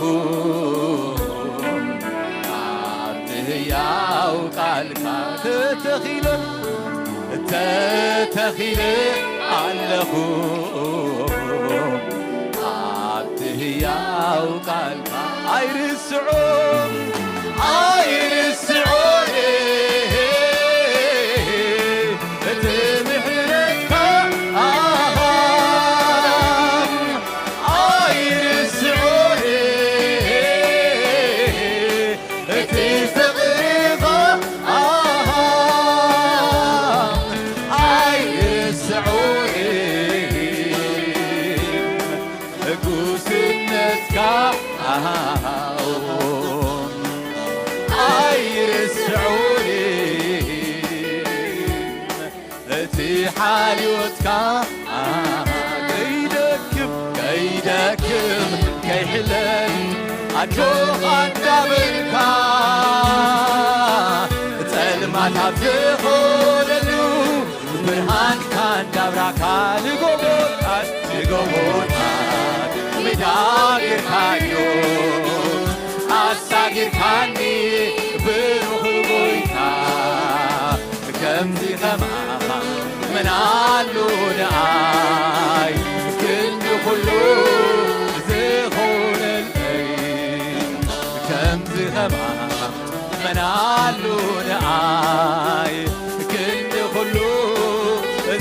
ኣብቲ ሕያው ቃልካ ተተኺለ ኣለኹ ኣብቲ ሕያው ቃልካ ኣይርስዖም እቲ ምሕረትካ ኣይርስዖም እቲ ፍቕርኻ ኣይርስዖም አጆ አንዳብርካ ጸልማት ኣብዝኾነሉ ብርሃን ካንዳብራካ ልጎቦታት ሜዳ ጌርካዮ ኣሳጊርካኒ ብሩኽ ጎይታ ከምዚ ኸማኻ መናሉ ንኣይ ክንዲ ኩሉ ዝኾነለይ ከምዚ ኸማኻ መናሉ ንኣይ ክንዲ ኩሉ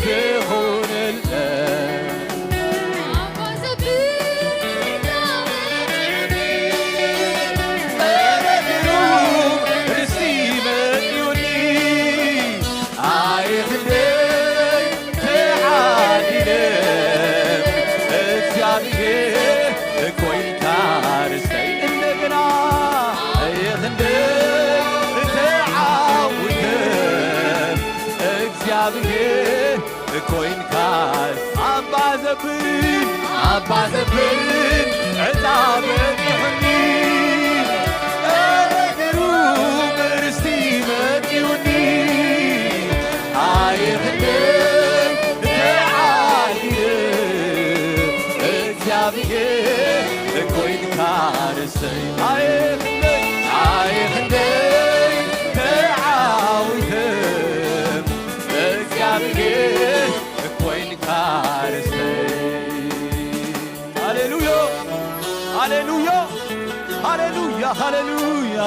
ዝኾነለይ ኮይንካል ኣባዘብን ዕዛበት ይኽኒ ግሩም ርስቲ መፂኡኒ ኣይኽንደይ ተዓሊለ እግዚአብሔር ኮይንካ ርስተይ ኣይኽንደይ ተዓዊተ እግዚአብሔር ኮይንካ ርስተይ ሃሌሉያ ሃሌሉያ ሃሌሉያ ሃሌሉያ